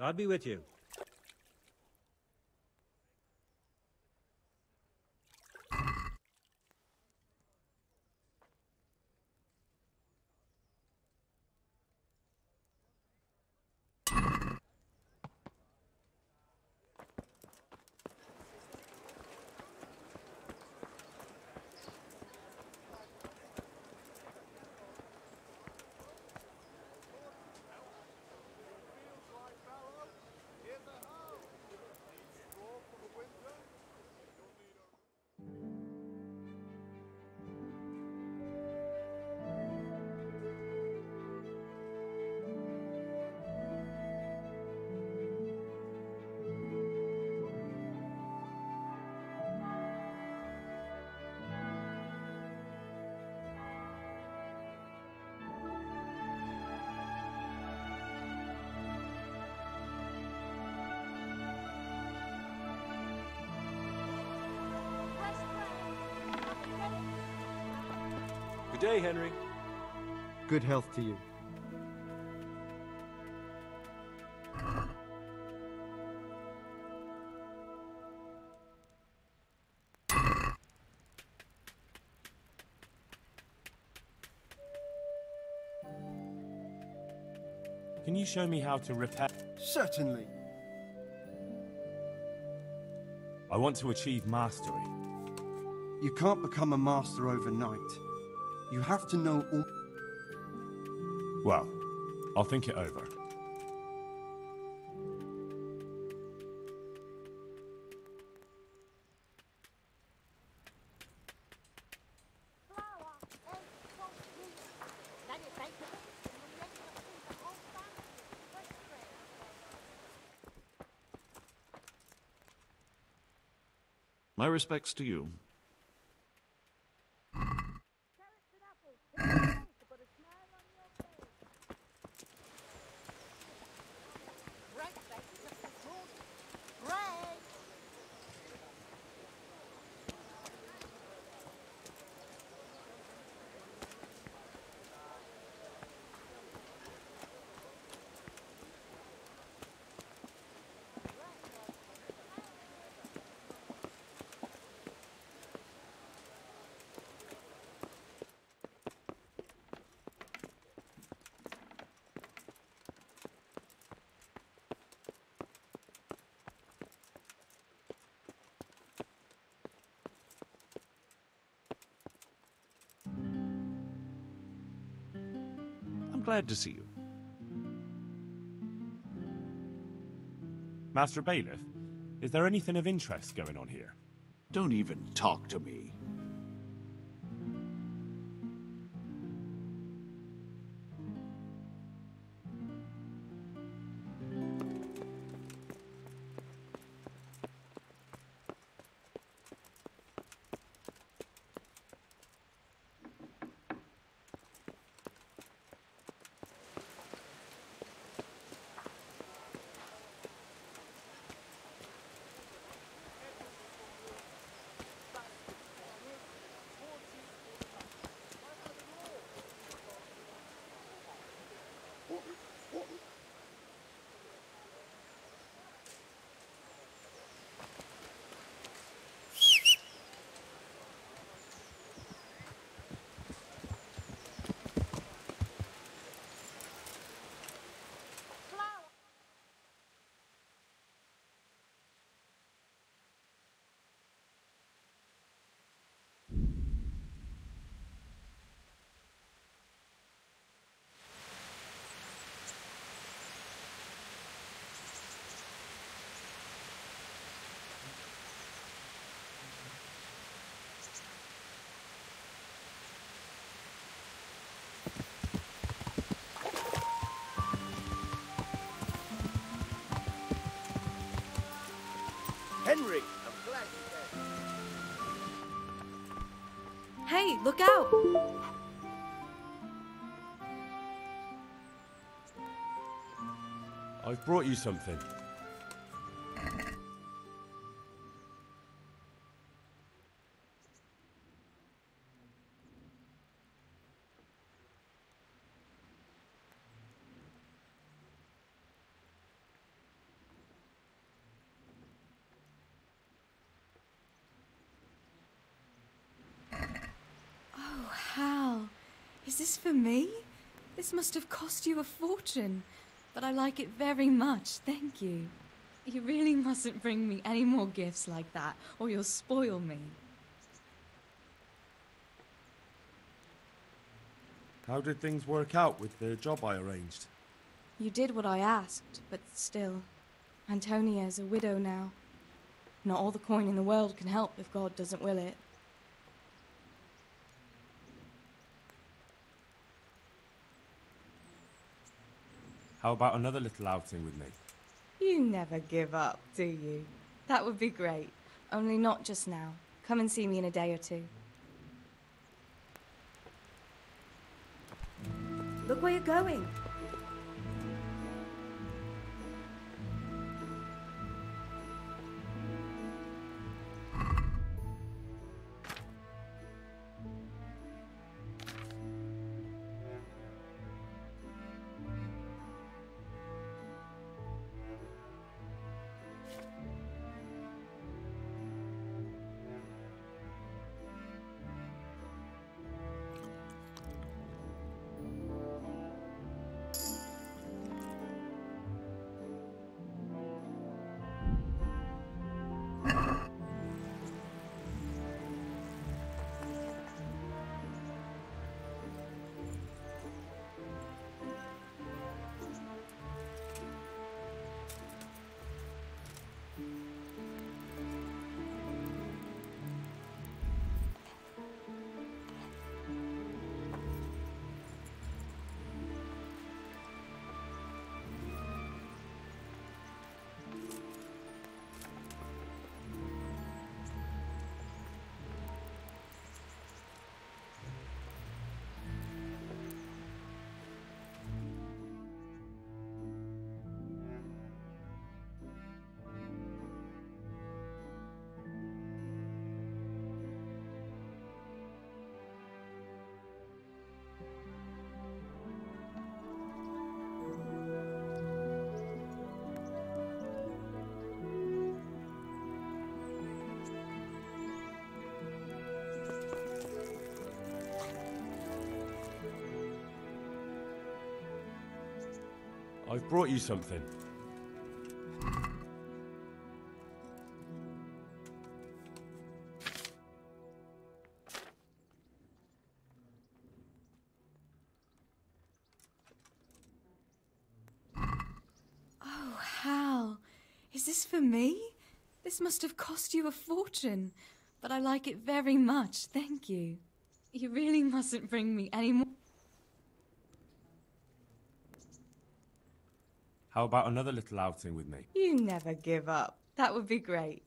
God be with you. Good day, Henry. Good health to you. Can you show me how to repair? Certainly. I want to achieve mastery. You can't become a master overnight. You have to know all... Well, I'll think it over. My respects to you. I'm glad to see you. Master Bailiff, is there anything of interest going on here? Don't even talk to me. Henry, I'm glad you came. Hey, look out! I've brought you something. Oh, Hal. Is this for me? This must have cost you a fortune. But I like it very much, thank you. You really mustn't bring me any more gifts like that, or you'll spoil me. How did things work out with the job I arranged? You did what I asked, but still. Antonia is a widow now. Not all the coin in the world can help if God doesn't will it. How about another little outing with me? You never give up, do you? That would be great. Only not just now. Come and see me in a day or two. Look where you're going. I've brought you something. Oh, Hal. Is this for me? This must have cost you a fortune, but I like it very much, thank you. You really mustn't bring me any more. How about another little outing with me? You never give up. That would be great.